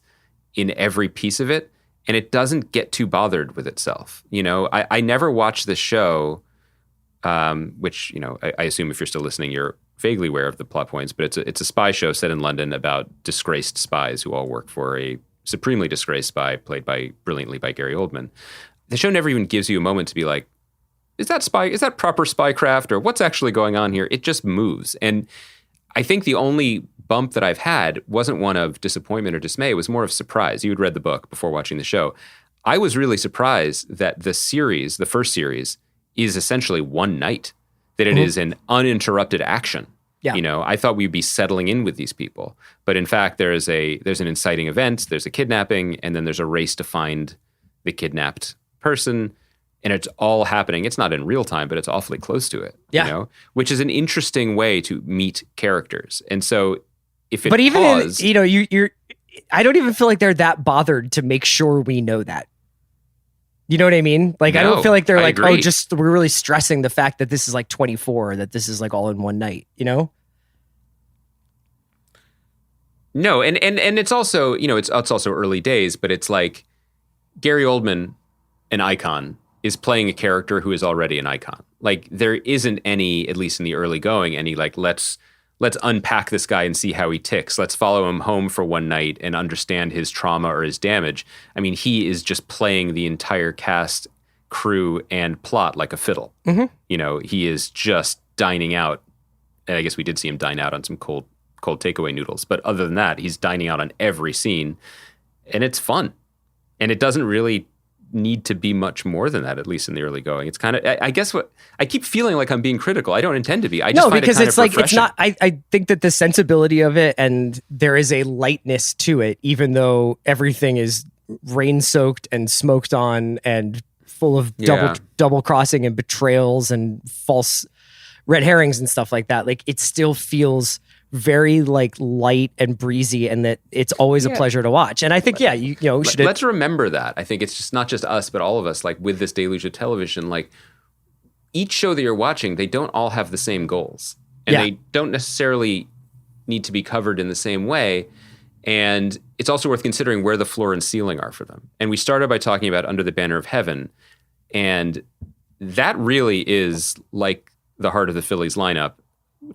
in every piece of it, and it doesn't get too bothered with itself. I never watched this show, which, I assume if you're still listening, you're vaguely aware of the plot points, but it's a spy show set in London about disgraced spies who all work for a supremely disgraced spy played brilliantly by Gary Oldman. The show never even gives you a moment to be like, is that proper spycraft, or what's actually going on here? It just moves. And I think the only bump that I've had wasn't one of disappointment or dismay. It was more of surprise. You had read the book before watching the show. I was really surprised that the first series, is essentially one night, that it is an uninterrupted action. Yeah. I thought we'd be settling in with these people. But in fact, there's an inciting event, there's a kidnapping, and then there's a race to find the kidnapped person. And it's all happening. It's not in real time, but it's awfully close to it. Yeah. Which is an interesting way to meet characters. And so if it But even paused, you're I don't even feel like they're that bothered to make sure we know that. You know what I mean? Like, I don't feel like they're like, agree. we're really stressing the fact that this is like 24, that this is like all in one night, No, and it's also, it's also early days, but it's like Gary Oldman, an icon, is playing a character who is already an icon. Like, there isn't any, at least in the early going, any like, let's unpack this guy and see how he ticks. Let's follow him home for one night and understand his trauma or his damage. I mean, he is just playing the entire cast, crew, and plot like a fiddle. Mm-hmm. He is just dining out. And I guess we did see him dine out on some cold takeaway noodles. But other than that, he's dining out on every scene. And it's fun. And it doesn't really need to be much more than that, at least in the early going. It's kind of, I guess what I keep feeling like I'm being critical. I don't intend to be. I just find because it kind it's of like, refreshing. it's not, I think that the sensibility of it, and there is a lightness to it, even though everything is rain soaked and smoked on and full of double crossing and betrayals and false red herrings and stuff like that. Like, it still feels very like light and breezy, and that it's always a pleasure to watch. And I think, let's remember that. I think it's just not just us, but all of us, like with this deluge of television, like each show that you're watching, they don't all have the same goals, and they don't necessarily need to be covered in the same way. And it's also worth considering where the floor and ceiling are for them. And we started by talking about Under the Banner of Heaven, and that really is like the heart of the Phillies lineup.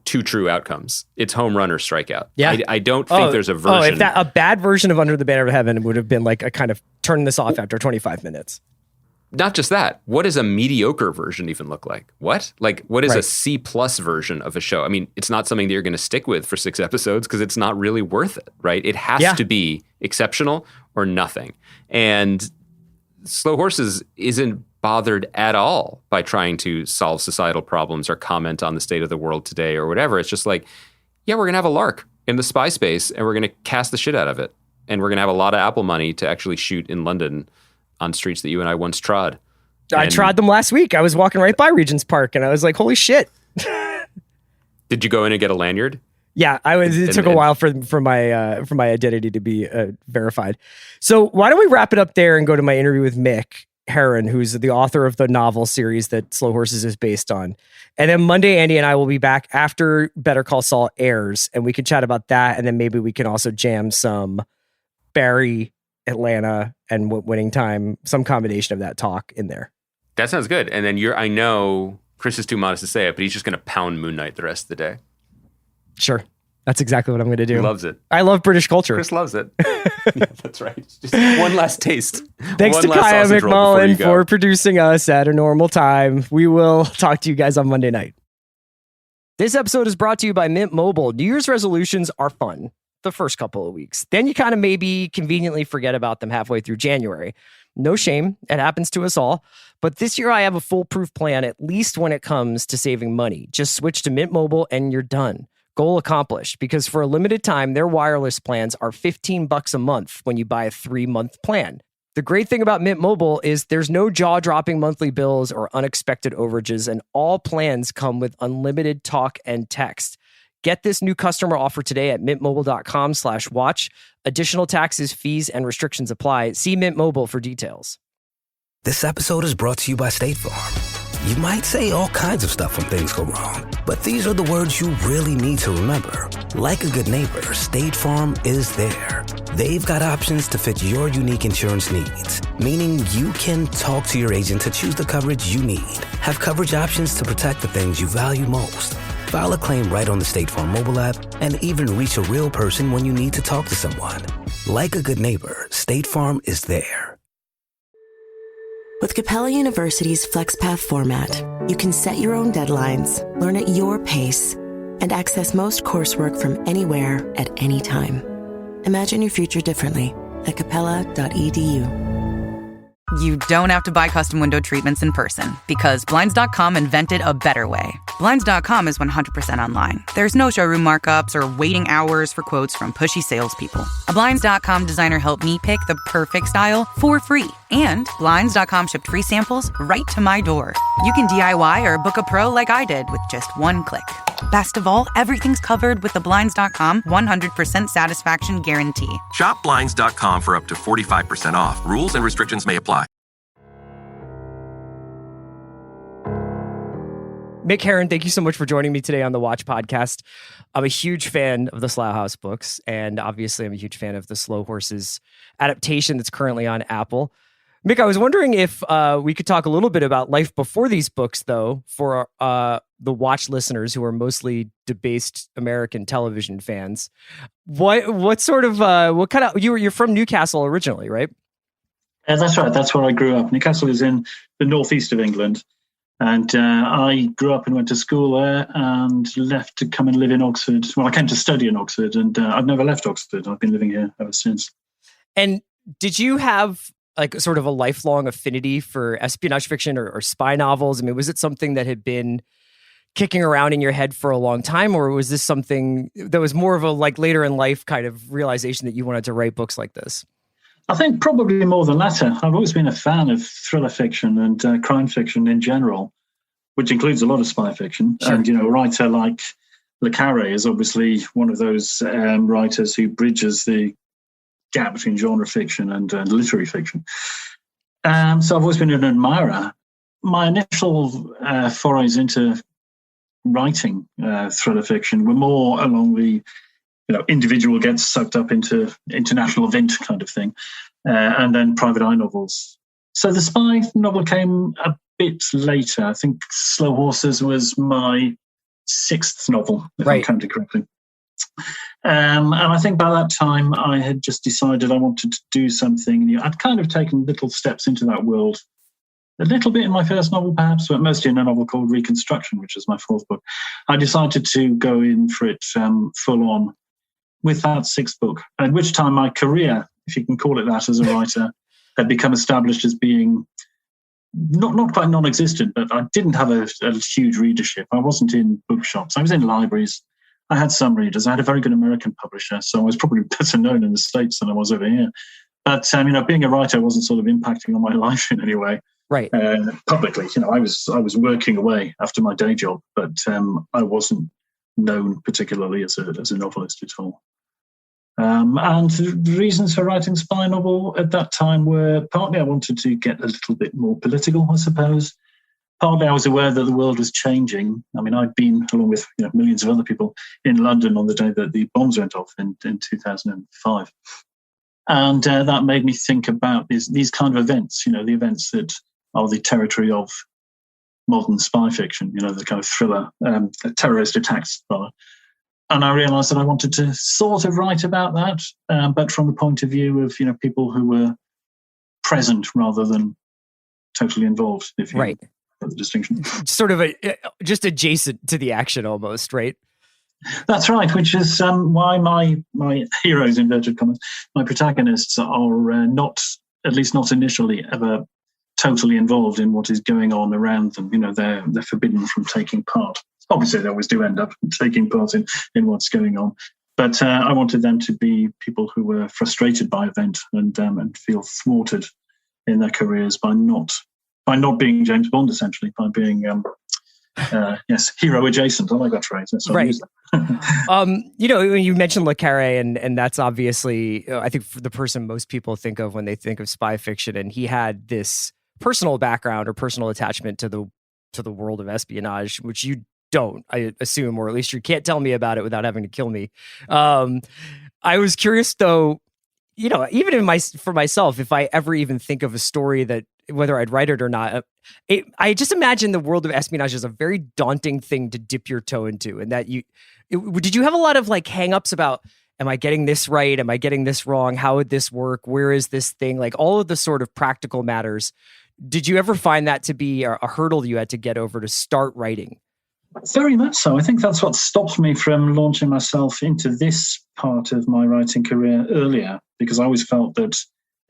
Two true outcomes. It's home run or strikeout. Yeah. I don't think there's a version. If a bad version of Under the Banner of Heaven would have been like a kind of turn this off after 25 minutes. Not just that. What does a mediocre version even look like? What? Like, what is a C+ version of a show? I mean, it's not something that you're going to stick with for 6 episodes because it's not really worth it, right? It has to be exceptional or nothing. And Slow Horses isn't bothered at all by trying to solve societal problems or comment on the state of the world today or whatever. It's just like, we're going to have a lark in the spy space and we're going to cast the shit out of it. And we're going to have a lot of Apple money to actually shoot in London on streets that you and I once trod. I trod them last week. I was walking right by Regent's Park and I was like, holy shit. Did you go in and get a lanyard? Yeah, it took a while for my identity to be verified. So why don't we wrap it up there and go to my interview with Mick Herron, who's the author of the novel series that Slow Horses is based on. And then Monday, Andy and I will be back after Better Call Saul airs, and we can chat about that. And then maybe we can also jam some Barry, Atlanta, and Winning Time, some combination of that talk in there. That sounds good. And then I know Chris is too modest to say it, but he's just going to pound Moon Knight the rest of the day. Sure. That's exactly what I'm going to do. He loves it. I love British culture. Chris loves it. Yeah, that's right. Just one last taste. Thanks to Kaya McMullen for producing us at a normal time. We will talk to you guys on Monday night. This episode is brought to you by Mint Mobile. New Year's resolutions are fun the first couple of weeks. Then you kind of maybe conveniently forget about them halfway through January. No shame. It happens to us all. But this year I have a foolproof plan, at least when it comes to saving money. Just switch to Mint Mobile and you're done. Goal accomplished, because for a limited time, their wireless plans are $15 a month when you buy a 3-month plan. The great thing about Mint Mobile is there's no jaw-dropping monthly bills or unexpected overages, and all plans come with unlimited talk and text. Get this new customer offer today at mintmobile.com/watch. Additional taxes, fees, and restrictions apply. See Mint Mobile for details. This episode is brought to you by State Farm. You might say all kinds of stuff when things go wrong, but these are the words you really need to remember. Like a good neighbor, State Farm is there. They've got options to fit your unique insurance needs, meaning you can talk to your agent to choose the coverage you need. Have coverage options to protect the things you value most. File a claim right on the State Farm mobile app, and even reach a real person when you need to talk to someone. Like a good neighbor, State Farm is there. With Capella University's FlexPath format, you can set your own deadlines, learn at your pace, and access most coursework from anywhere at any time. Imagine your future differently at capella.edu. You don't have to buy custom window treatments in person, because Blinds.com invented a better way. Blinds.com is 100% online. There's no showroom markups or waiting hours for quotes from pushy salespeople. A Blinds.com designer helped me pick the perfect style for free. And Blinds.com shipped free samples right to my door. You can DIY or book a pro like I did with just one click. Best of all, everything's covered with the Blinds.com 100% satisfaction guarantee. Shop Blinds.com for up to 45% off. Rules and restrictions may apply. Mick Herron, thank you so much for joining me today on the Watch Podcast. I'm a huge fan of the Slough House books, and obviously I'm a huge fan of the Slow Horses adaptation that's currently on Apple. Mick, I was wondering if we could talk a little bit about life before these books, though, for the Watch listeners who are mostly debased American television fans. What kind of you're from Newcastle originally, right? That's right. That's where I grew up. Newcastle is in the northeast of England. And I grew up and went to school there and left to come and live in Oxford. Well, I came to study in Oxford, and I've never left Oxford. I've been living here ever since. And did you have like sort of a lifelong affinity for espionage fiction or spy novels? I mean, was it something that had been kicking around in your head for a long time, or was this something that was more of a like later in life kind of realization that you wanted to write books like this? I think probably more the latter. I've always been a fan of thriller fiction and crime fiction in general, which includes a lot of spy fiction. Sure. And, a writer like Le Carré is obviously one of those writers who bridges the gap between genre fiction and literary fiction. So I've always been an admirer. My initial forays into writing thriller fiction were more along the individual gets sucked up into international event kind of thing, and then private eye novels. So the spy novel came a bit later. I think Slow Horses was my 6th novel, if I counted correctly. And I think by that time I had just decided I wanted to do something new. I'd kind of taken little steps into that world. A little bit in my first novel, perhaps, but mostly in a novel called Reconstruction, which is my 4th book. I decided to go in for it full on with that 6th book, at which time my career, if you can call it that, as a writer, had become established as being not quite non-existent, but I didn't have a huge readership. I wasn't in bookshops. I was in libraries. I had some readers. I had a very good American publisher, so I was probably better known in the States than I was over here. But, being a writer wasn't sort of impacting on my life in any way. Right. Publicly, I was working away after my day job, but I wasn't known particularly as a novelist at all. And the reasons for writing spy novel at that time were partly I wanted to get a little bit more political, I suppose. Partly I was aware that the world was changing. I mean, I'd been, along with millions of other people, in London on the day that the bombs went off in 2005. And that made me think about these kind of events, the events that are the territory of modern spy fiction, the kind of thriller, terrorist attacks thriller. And I realized that I wanted to sort of write about that, but from the point of view of, people who were present rather than totally involved, if you know the distinction. Sort of just adjacent to the action almost, right? That's right, which is why my heroes, inverted commas, my protagonists are not, at least not initially, ever totally involved in what is going on around them. They're forbidden from taking part. Obviously, they always do end up taking part in what's going on. But I wanted them to be people who were frustrated by event and feel thwarted in their careers by not being James Bond, essentially, by being hero adjacent. I like that phrase. So right. You mentioned Le Carre, and that's obviously, I think, for the person most people think of when they think of spy fiction, and he had this personal background or personal attachment to the world of espionage, which you don't, I assume, or at least you can't tell me about it without having to kill me. I was curious, though, even for myself, if I ever even think of a story that, whether I'd write it or not, I just imagine the world of espionage is a very daunting thing to dip your toe into. And that did you have a lot of like hangups about, am I getting this right? Am I getting this wrong? How would this work? Where is this thing? Like all of the sort of practical matters. Did you ever find that to be a hurdle you had to get over to start writing? Very much so. I think that's what stopped me from launching myself into this part of my writing career earlier, because I always felt that,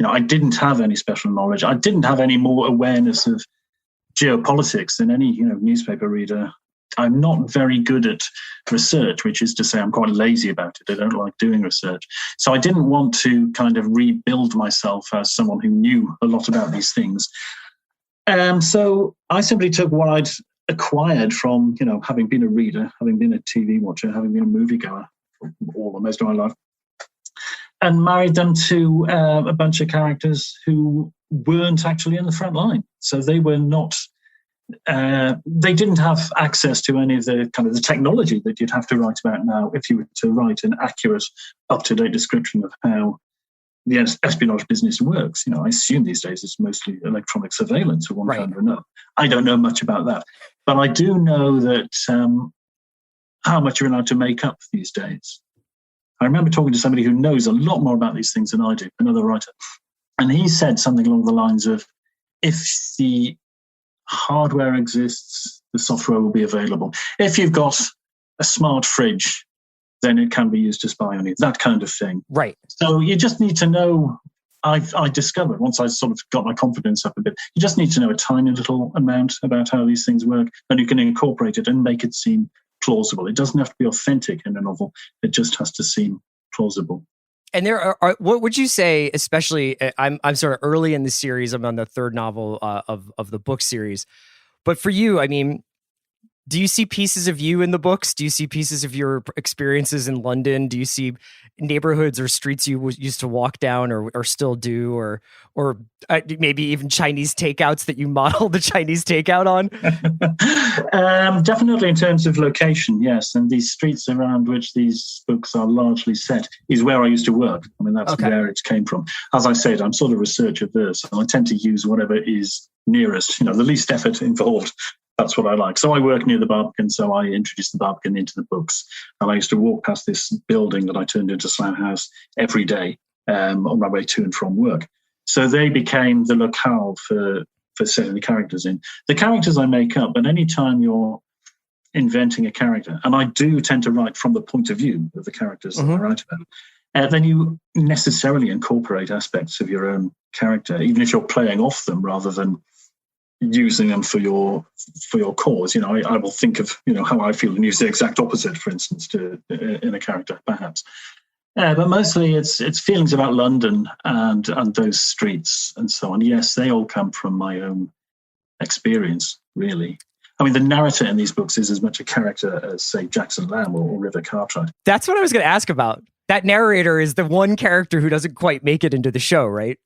I didn't have any special knowledge. I didn't have any more awareness of geopolitics than any, newspaper reader. I'm not very good at research, which is to say I'm quite lazy about it. I don't like doing research. So I didn't want to kind of rebuild myself as someone who knew a lot about these things. So I simply took what I'd acquired from, having been a reader, having been a TV watcher, having been a moviegoer for most of my life, and married them to a bunch of characters who weren't actually in the front line. So they were not, they didn't have access to any of the kind of the technology that you'd have to write about now if you were to write an accurate, up-to-date description of how the espionage business works. I assume these days it's mostly electronic surveillance of one kind or another. I don't know much about that. But I do know that how much you're allowed to make up these days. I remember talking to somebody who knows a lot more about these things than I do, another writer. And he said something along the lines of, if the hardware exists, the software will be available. If you've got a smart fridge, then it can be used to spy on you, that kind of thing. Right. So you just need to know, I discovered, once I sort of got my confidence up a bit, you just need to know a tiny little amount about how these things work, and you can incorporate it and make it seem plausible. It doesn't have to be authentic in a novel. It just has to seem plausible. And there are what would you say, especially, I'm sort of early in the series, I'm on the third novel of the book series. But for you, I mean, do you see pieces of you in the books? Do you see pieces of your experiences in London? Do you see neighborhoods or streets you used to walk down or still do, or maybe even Chinese takeouts that you model the Chinese takeout on? Definitely in terms of location, yes. And these streets around which these books are largely set is where I used to work. I mean, that's where it came from. As I said, I'm sort of research averse, and I tend to use whatever is nearest, the least effort involved. That's what I like. So I work near the Barbican, so I introduced the Barbican into the books. And I used to walk past this building that I turned into Slough House every day on my way to and from work. So they became the locale for setting the characters in. The characters I make up, and any time you're inventing a character, and I do tend to write from the point of view of the characters that I write about, then you necessarily incorporate aspects of your own character, even if you're playing off them rather than using them for your cause. I will think of how I feel and use the exact opposite, for instance, in a character, perhaps. But mostly it's feelings about London and those streets and so on. Yes, they all come from my own experience, really. I mean, the narrator in these books is as much a character as, say, Jackson Lamb or River Cartwright. That's what I was going to ask about. That narrator is the one character who doesn't quite make it into the show, right?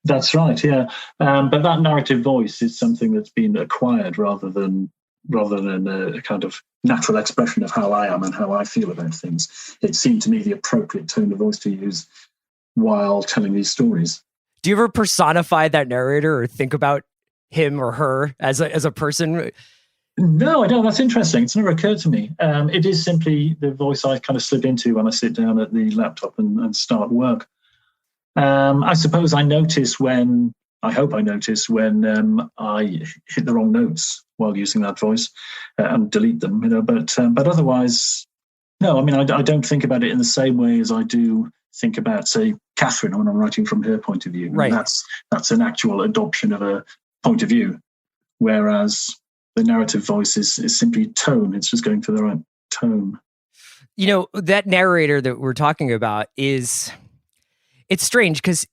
That's right, yeah. But that narrative voice is something that's been acquired rather than a kind of natural expression of how I am and how I feel about things. It seemed to me the appropriate tone of voice to use while telling these stories. Do you ever personify that narrator or think about him or her as a person? No, I don't. That's interesting. It's never occurred to me. It is simply the voice I kind of slip into when I sit down at the laptop and start work. I suppose I hope I notice when I hit the wrong notes while using that voice and delete them, but otherwise, no, I mean, I don't think about it in the same way as I do think about, say, Catherine when I'm writing from her point of view. Right. That's an actual adoption of a point of view, whereas the narrative voice is simply tone. It's just going for the right tone. That narrator that we're talking about it's strange because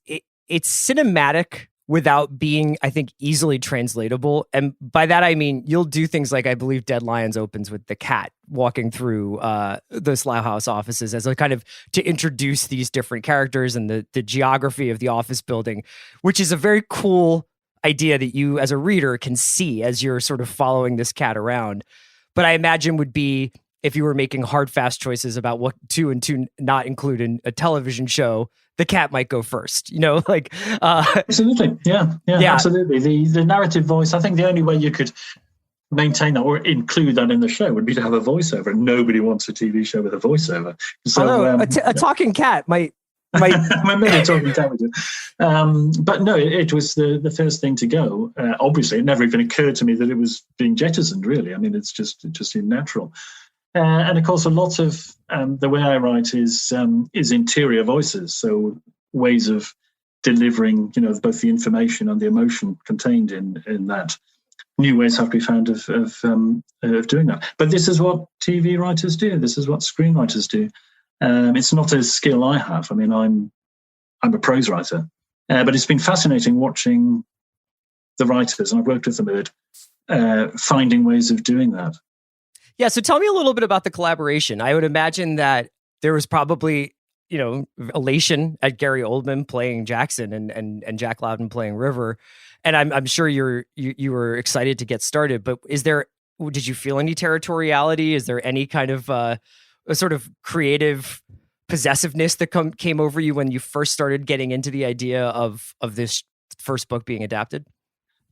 it's cinematic without being, I think, easily translatable. And by that, I mean, you'll do things like, I believe Dead Lions opens with the cat walking through the Slough House offices as a kind of to introduce these different characters and the geography of the office building, which is a very cool idea that you as a reader can see as you're sort of following this cat around. But I imagine would be if you were making hard, fast choices about what to and to not include in a television show, the cat might go first, Absolutely. Yeah, absolutely. The narrative voice, I think the only way you could maintain that or include that in the show would be to have a voiceover. Nobody wants a TV show with a voiceover. So although a talking cat might maybe talking cat would do. But no, it was the first thing to go. Obviously, it never even occurred to me that it was being jettisoned, really. I mean, it just seemed natural. And of course, a lot of the way I write is interior voices, so ways of delivering, both the information and the emotion contained in that. New ways have to be found of doing that. But this is what TV writers do. This is what screenwriters do. It's not a skill I have. I mean, I'm a prose writer, but it's been fascinating watching the writers, and I've worked with them at finding ways of doing that. Yeah, so tell me a little bit about the collaboration. I would imagine that there was probably, elation at Gary Oldman playing Jackson and Jack Lowden playing River, and I'm sure you were excited to get started. But did you feel any territoriality? Is there any kind of a sort of creative possessiveness that came over you when you first started getting into the idea of this first book being adapted?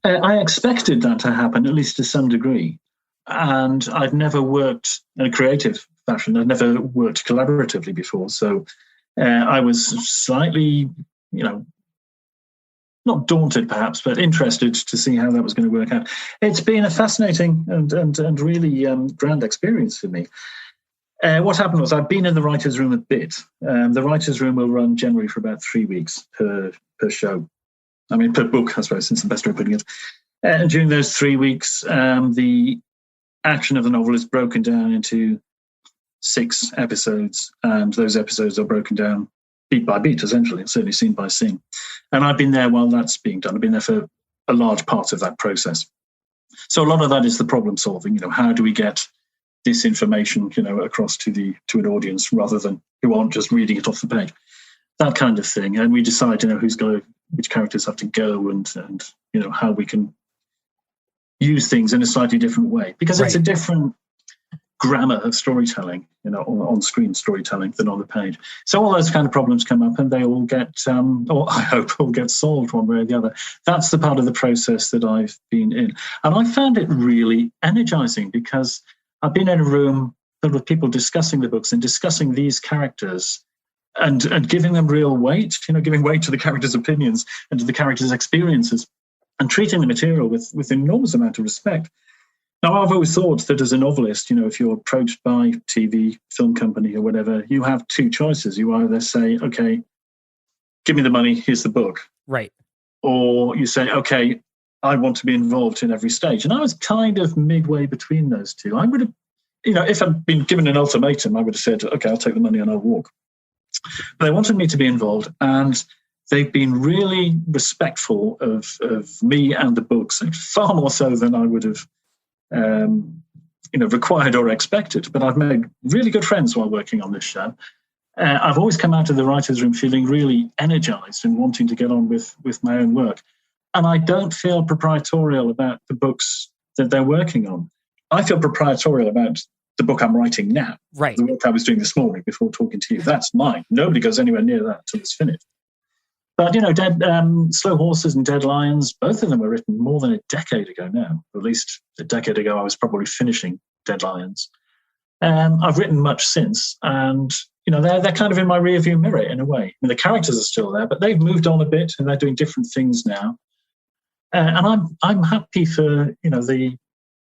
I expected that to happen, at least to some degree. And I've never worked in a creative fashion. I've never worked collaboratively before. So I was slightly, not daunted perhaps, but interested to see how that was going to work out. It's been a fascinating and really grand experience for me. What happened was I've been in the writer's room a bit. The writer's room will run generally for about 3 weeks per show. I mean, per book, I suppose, is the best way of putting it. And during those 3 weeks, the action of the novel is broken down into 6 episodes, and those episodes are broken down beat by beat, essentially, certainly scene by scene. And I've been there while that's being done. I've been there for a large part of that process. So a lot of that is the problem solving. How do we get this information, across to an audience rather than who aren't just reading it off the page, that kind of thing. And we decide, which characters have to go and how we can use things in a slightly different way, because it's a different grammar of storytelling, on screen storytelling than on the page. So all those kind of problems come up, and they all get, or I hope all get solved one way or the other. That's the part of the process that I've been in. And I found it really energizing because I've been in a room filled with people discussing the books and discussing these characters and giving them real weight, giving weight to the characters' opinions and to the characters' experiences, and treating the material with an enormous amount of respect. Now, I've always thought that as a novelist, if you're approached by TV, film company or whatever, you have 2 choices. You either say, okay, give me the money, here's the book. Right. Or you say, okay, I want to be involved in every stage. And I was kind of midway between those two. I would have, if I'd been given an ultimatum, I would have said, okay, I'll take the money and I'll walk. But they wanted me to be involved, and they've been really respectful of me and the books, far more so than I would have required or expected. But I've made really good friends while working on this show. I've always come out of the writer's room feeling really energized and wanting to get on with my own work. And I don't feel proprietorial about the books that they're working on. I feel proprietorial about the book I'm writing now. Right. The work I was doing this morning before talking to you. That's mine. Nobody goes anywhere near that until it's finished. But, Slow Horses and Dead Lions, both of them were written more than a decade ago now. At least a decade ago, I was probably finishing Dead Lions. I've written much since, and, they're kind of in my rearview mirror in a way. I mean, the characters are still there, but they've moved on a bit and they're doing different things now. And I'm happy for, the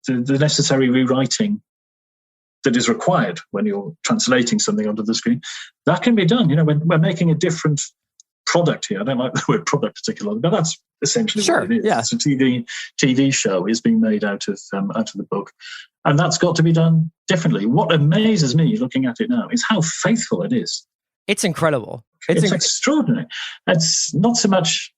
necessary rewriting that is required when you're translating something onto the screen. That can be done. When we're making a different product here. I don't like the word product particularly, but that's essentially what it is. Yeah. It's a TV show is being made out of the book, and that's got to be done differently. What amazes me looking at it now is how faithful it is. It's incredible. It's extraordinary. It's not so much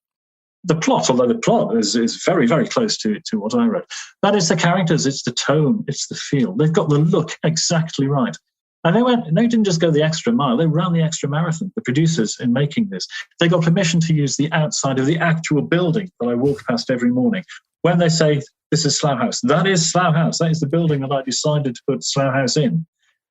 the plot, although the plot is very, very close to what I wrote. That is the characters, it's the tone, it's the feel. They've got the look exactly right. And they didn't just go the extra mile, they ran the extra marathon, the producers, in making this. They got permission to use the outside of the actual building that I walk past every morning. When they say, this is Slough House, that is Slough House. That is the building that I decided to put Slough House in.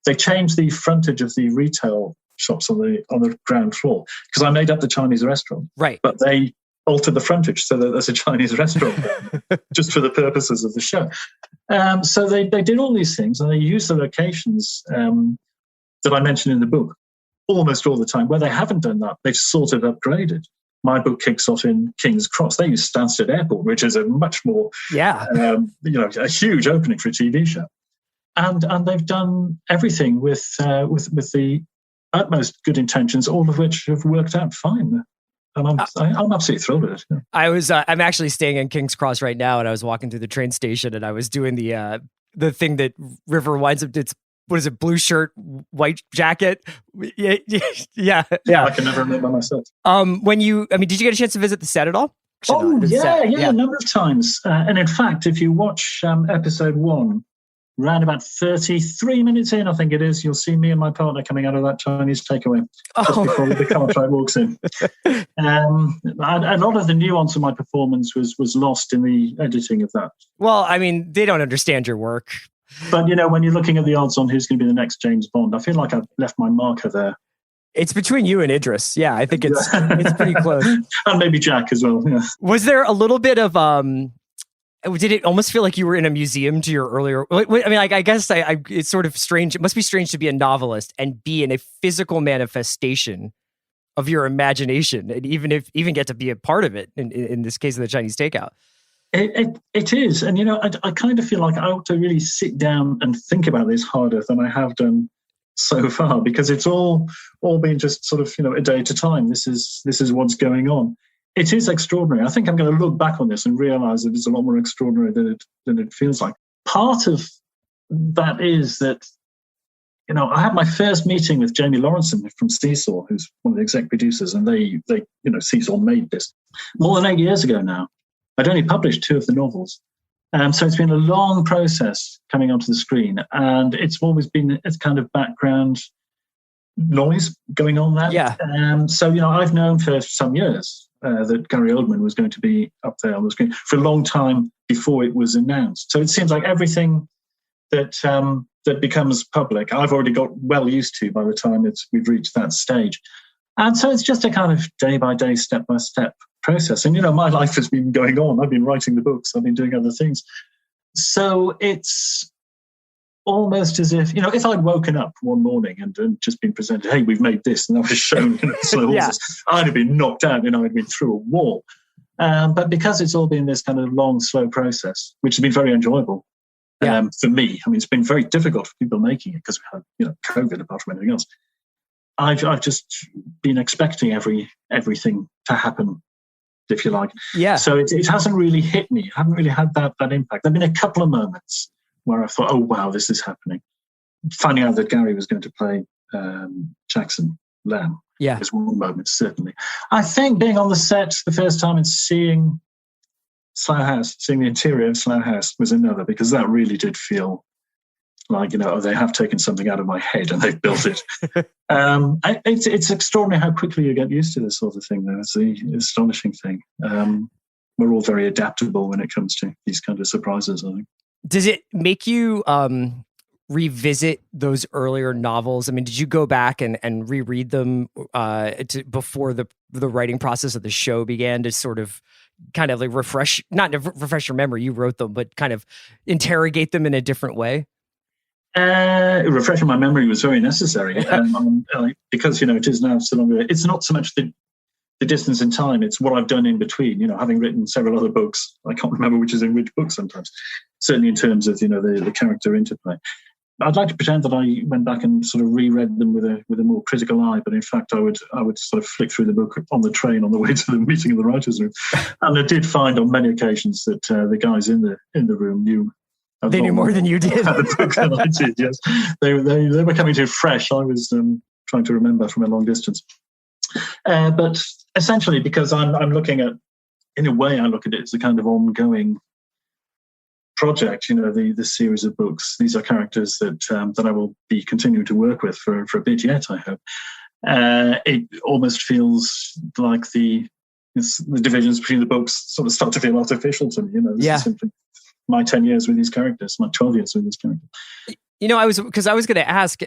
They changed the frontage of the retail shops on the ground floor because I made up the Chinese restaurant. Right. But they altered the frontage so that there's a Chinese restaurant there, just for the purposes of the show. So they did all these things, and they used the locations that I mentioned in the book almost all the time. Where they haven't done that, they've sort of upgraded. My book kicks off in King's Cross. They use Stansted Airport, which is a much more, a huge opening for a TV show. And they've done everything with the utmost good intentions, all of which have worked out fine. And I'm absolutely thrilled with it. Yeah. I'm actually staying in King's Cross right now, and I was walking through the train station, and I was doing the thing that River winds up. It's, what is it? Blue shirt, white jacket. Yeah. I can never remember myself. Did you get a chance to visit the set at all? A number of times. And in fact, if you watch episode 1, around about 33 minutes in, I think it is, you'll see me and my partner coming out of that Chinese takeaway just before the car track walks in. A lot of the nuance of my performance was lost in the editing of that. Well, I mean, they don't understand your work. But, when you're looking at the odds on who's going to be the next James Bond, I feel like I've left my marker there. It's between you and Idris. Yeah, I think it's pretty close. And maybe Jack as well. Yeah. Was there a little bit of... did it almost feel like you were in a museum to your earlier... I mean, I guess it's sort of strange. It must be strange to be a novelist and be in a physical manifestation of your imagination, and even get to be a part of it, in this case of the Chinese takeout. It is. And, I kind of feel like I ought to really sit down and think about this harder than I have done so far, because it's all been just sort of, a day at a time. This is what's going on. It is extraordinary. I think I'm going to look back on this and realize that it's a lot more extraordinary than it feels like. Part of that is that, I had my first meeting with Jamie Lawrenson from Seesaw, who's one of the exec producers, and they Seesaw made this more than 8 years ago now. I'd only published 2 of the novels. So it's been a long process coming onto the screen, and it's always been a kind of background noise going on there. Yeah. So, I've known for some years that Gary Oldman was going to be up there on the screen for a long time before it was announced. So it seems like everything that becomes public, I've already got well used to by the time we've reached that stage. And so it's just a kind of day-by-day, step-by-step process. And, my life has been going on. I've been writing the books. I've been doing other things. So it's almost as if, if I'd woken up one morning and just been presented, hey, we've made this, and I was shown Slow Horses, I'd have been knocked out, I'd been through a wall. But because it's all been this kind of long, slow process, which has been very enjoyable for me. I mean, it's been very difficult for people making it because we had, COVID apart from anything else. I've just been expecting everything to happen, if you like. Yeah. So it hasn't really hit me. I haven't really had that impact. There have been a couple of moments where I thought, oh, wow, this is happening. Finding out that Gary was going to play Jackson Lamb was one moment, certainly. I think being on the set the first time and seeing Slough House, seeing the interior of Slough House was another, because that really did feel like, they have taken something out of my head and they've built it. It's extraordinary how quickly you get used to this sort of thing, though. It's the astonishing thing. We're all very adaptable when it comes to these kind of surprises, I think. Does it make you revisit those earlier novels? I mean, did you go back and reread them before the the writing process of the show began to sort of kind of like refresh your memory, you wrote them, but kind of interrogate them in a different way? Refreshing my memory was very necessary because, it is now so long ago. It's not so much the distance in time, it's what I've done in between, having written several other books. I can't remember which is in which book sometimes, certainly in terms of, the character interplay. I'd like to pretend that I went back and sort of reread them with a more critical eye, but in fact I would sort of flick through the book on the train on the way to the meeting of the writers' room. And I did find on many occasions that the guys in the room knew. They knew more than you did. Than I did, yes. They were coming too fresh. I was trying to remember from a long distance. But essentially, because I'm looking at, in a way, I look at it as a kind of ongoing project. The series of books. These are characters that I will be continuing to work with for a bit yet, I hope. It almost feels like the divisions between the books sort of start to feel artificial to me. This is simply my 10 years with these characters, my 12 years with these characters. I was going to ask,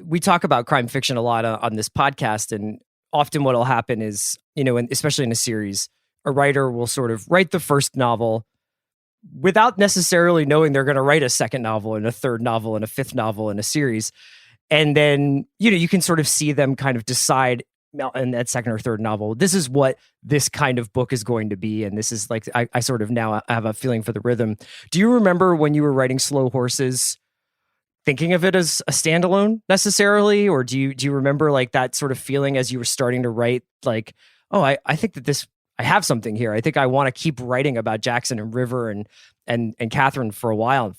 we talk about crime fiction a lot on this podcast, and often what will happen is, especially in a series, a writer will sort of write the first novel without necessarily knowing they're going to write a second novel and a third novel and a fifth novel in a series. And then, you can sort of see them kind of decide in that second or third novel, this is what this kind of book is going to be. And this is like, I sort of now have a feeling for the rhythm. Do you remember when you were writing Slow Horses, thinking of it as a standalone necessarily? Or do you remember like that sort of feeling as you were starting to write, like, oh, I think that I have something here. I think I want to keep writing about Jackson and River and Catherine for a while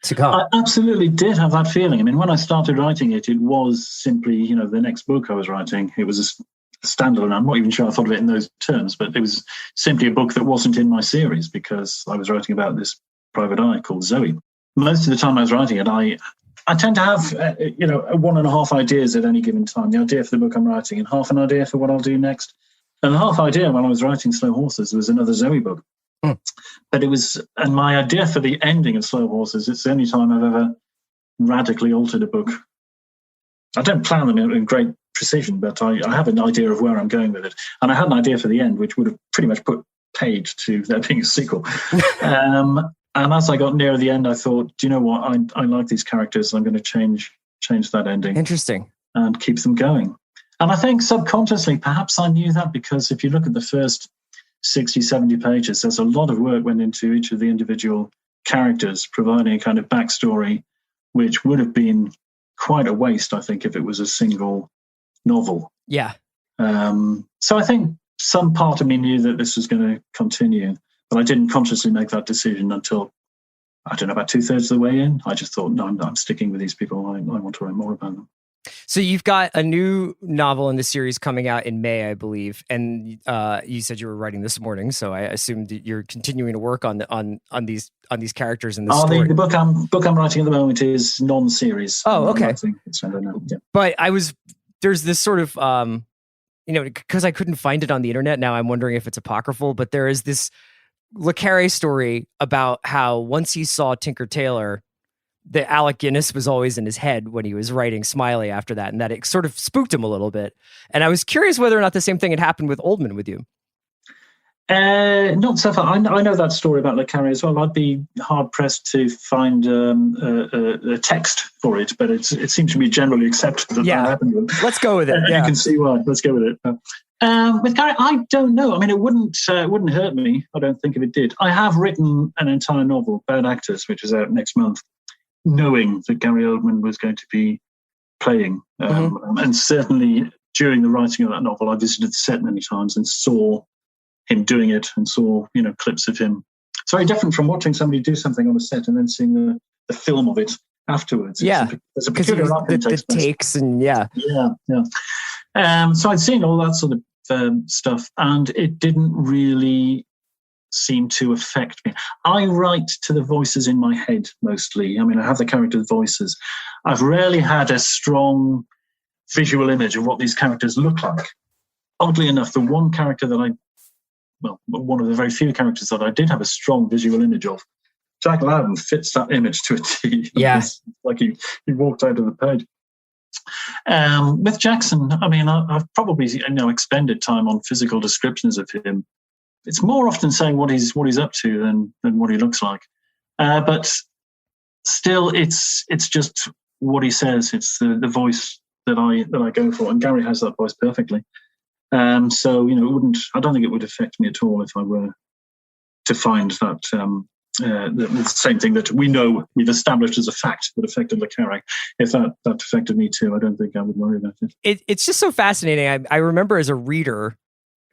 to come. I absolutely did have that feeling. I mean, when I started writing it, it was simply, the next book I was writing. It was a standalone. I'm not even sure I thought of it in those terms, but it was simply a book that wasn't in my series because I was writing about this private eye called Zoe. Most of the time I was writing it, I tend to have, 1.5 ideas at any given time. The idea for the book I'm writing and half an idea for what I'll do next. And the half idea when I was writing Slow Horses was another Zoe book. But and my idea for the ending of Slow Horses, it's the only time I've ever radically altered a book. I don't plan them in great precision, but I have an idea of where I'm going with it. And I had an idea for the end, which would have pretty much put paid to there being a sequel. And as I got near the end, I thought, do you know what? I like these characters. I'm going to change that ending. Interesting. And keep them going. And I think subconsciously, perhaps I knew that because if you look at the first 60, 70 pages, there's a lot of work went into each of the individual characters, providing a kind of backstory, which would have been quite a waste, I think, if it was a single novel. Yeah. So I think some part of me knew that this was going to continue, but I didn't consciously make that decision until, I don't know, about 2/3 of the way in. I just thought, no, I'm sticking with these people. I want to write more about them. So you've got a new novel in the series coming out in May, I believe, and you said you were writing this morning, so I assumed that you're continuing to work on these characters in the story. The book I'm writing at the moment is non-series. Oh, okay. Yeah. But there's this sort of because I couldn't find it on the internet. Now I'm wondering if it's apocryphal, but there is this Le Carre story about how once he saw Tinker Tailor, the Alec Guinness was always in his head when he was writing Smiley after that, and that it sort of spooked him a little bit. And I was curious whether or not the same thing had happened with Oldman with you. Not so far. I know that story about Le Carre as well. I'd be hard-pressed to find a text for it, but it seems to be generally accepted that happened. Let's go with it. You can see why. Let's go with it. With Carre, I don't know. I mean, it wouldn't hurt me, I don't think, if it did. I have written an entire novel, Bad Actors, which is out next month, knowing that Gary Oldman was going to be playing. And certainly during the writing of that novel, I visited the set many times and saw him doing it and saw, clips of him. It's very different from watching somebody do something on a set and then seeing the film of it afterwards. Yeah. There's a particular the takes and Yeah. So I'd seen all that sort of stuff, and it didn't really seem to affect me. I write to the voices in my head mostly. I mean, I have the characters' voices. I've rarely had a strong visual image of what these characters look like. Oddly enough, the one character that one of the very few characters that I did have a strong visual image of, Jack Loudon, fits that image to a T. Yeah. It's like he walked out of the page. With Jackson, I mean, I've probably expended time on physical descriptions of him. It's more often saying what he's up to than what he looks like. But still, it's just what he says. It's the voice that I go for, and Gary has that voice perfectly. So I don't think it would affect me at all if I were to find that the same thing that we've established as a fact that affected Le Carré. If that affected me too, I don't think I would worry about it. It's just so fascinating. I remember as a reader,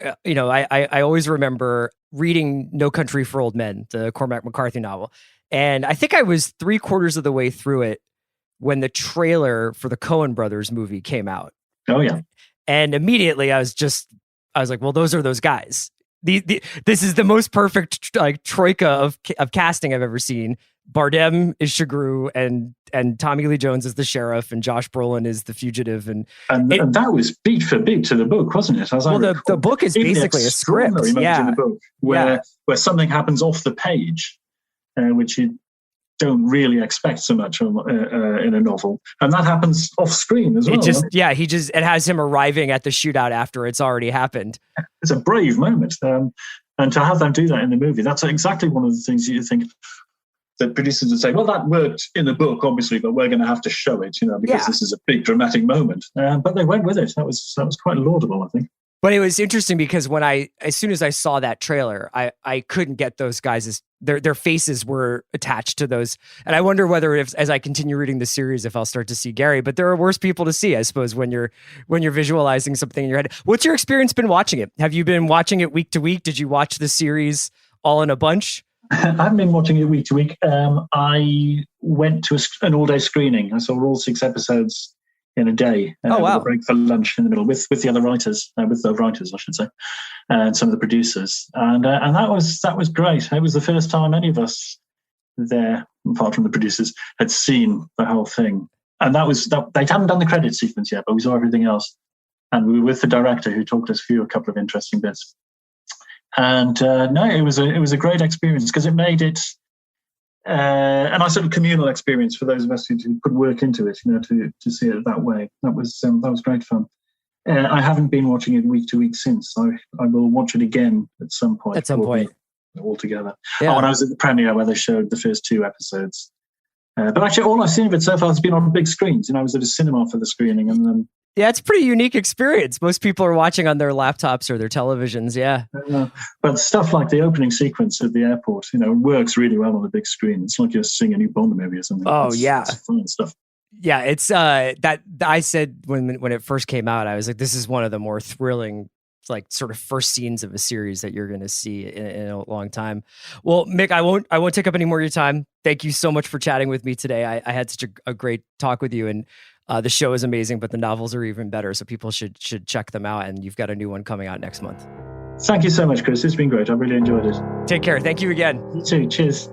I always remember reading No Country for Old Men, the Cormac McCarthy novel. And I think I was 3/4 of the way through it when the trailer for the Coen Brothers movie came out. Oh, yeah. And immediately I was like, well, those are those guys. This is the most perfect troika of casting I've ever seen. Bardem is Shagru, and Tommy Lee Jones is the sheriff, and Josh Brolin is the fugitive, and that was beat for beat to the book, wasn't it? The book is basically a script, in the book where something happens off the page, which you don't really expect so much in a novel, and that happens off screen as well. It has him arriving at the shootout after it's already happened. It's a brave moment, and to have them do that in the movie, that's exactly one of the things you think. The producers would say, well, that worked in the book, obviously, but we're going to have to show it, because this is a big dramatic moment. But they went with it. That was quite laudable, I think. But it was interesting because as soon as I saw that trailer, I couldn't get those guys their faces were attached to those. And I wonder whether as I continue reading the series, if I'll start to see Gary, but there are worse people to see, I suppose, when you're visualizing something in your head. What's your experience been watching it? Have you been watching it week to week? Did you watch the series all in a bunch? I haven't been watching it week to week. I went to an all-day screening. I saw all 6 episodes in a day. Oh, wow. With a break for lunch in the middle with the other writers, with the writers, I should say, and some of the producers. And that was great. It was the first time any of us there, apart from the producers, had seen the whole thing. And they hadn't done the credit sequence yet, but we saw everything else. And we were with the director who talked us through a couple of interesting bits. And it was a great experience because it made it a nice sort of communal experience for those of us who could work into it, to see it that way. That was great fun. I haven't been watching it week to week since. I will watch it again at some point. All together. Yeah. When I was at the premiere where they showed the first 2 episodes. But actually, all I've seen of it so far has been on big screens. I was at a cinema for the screening, and then. Yeah, it's a pretty unique experience. Most people are watching on their laptops or their televisions, yeah. But stuff like the opening sequence at the airport, works really well on the big screen. It's like you're seeing a new Bond movie or something. Oh, It's fun stuff. Yeah, it's that I said when it first came out, I was like, this is one of the more thrilling, sort of first scenes of a series that you're going to see in a long time. Well, Mick, I won't take up any more of your time. Thank you so much for chatting with me today. I had such a great talk with you, and the show is amazing, but the novels are even better. So people should check them out. And you've got a new one coming out next month. Thank you so much, Chris. It's been great. I really enjoyed it. Take care. Thank you again. You too. Cheers.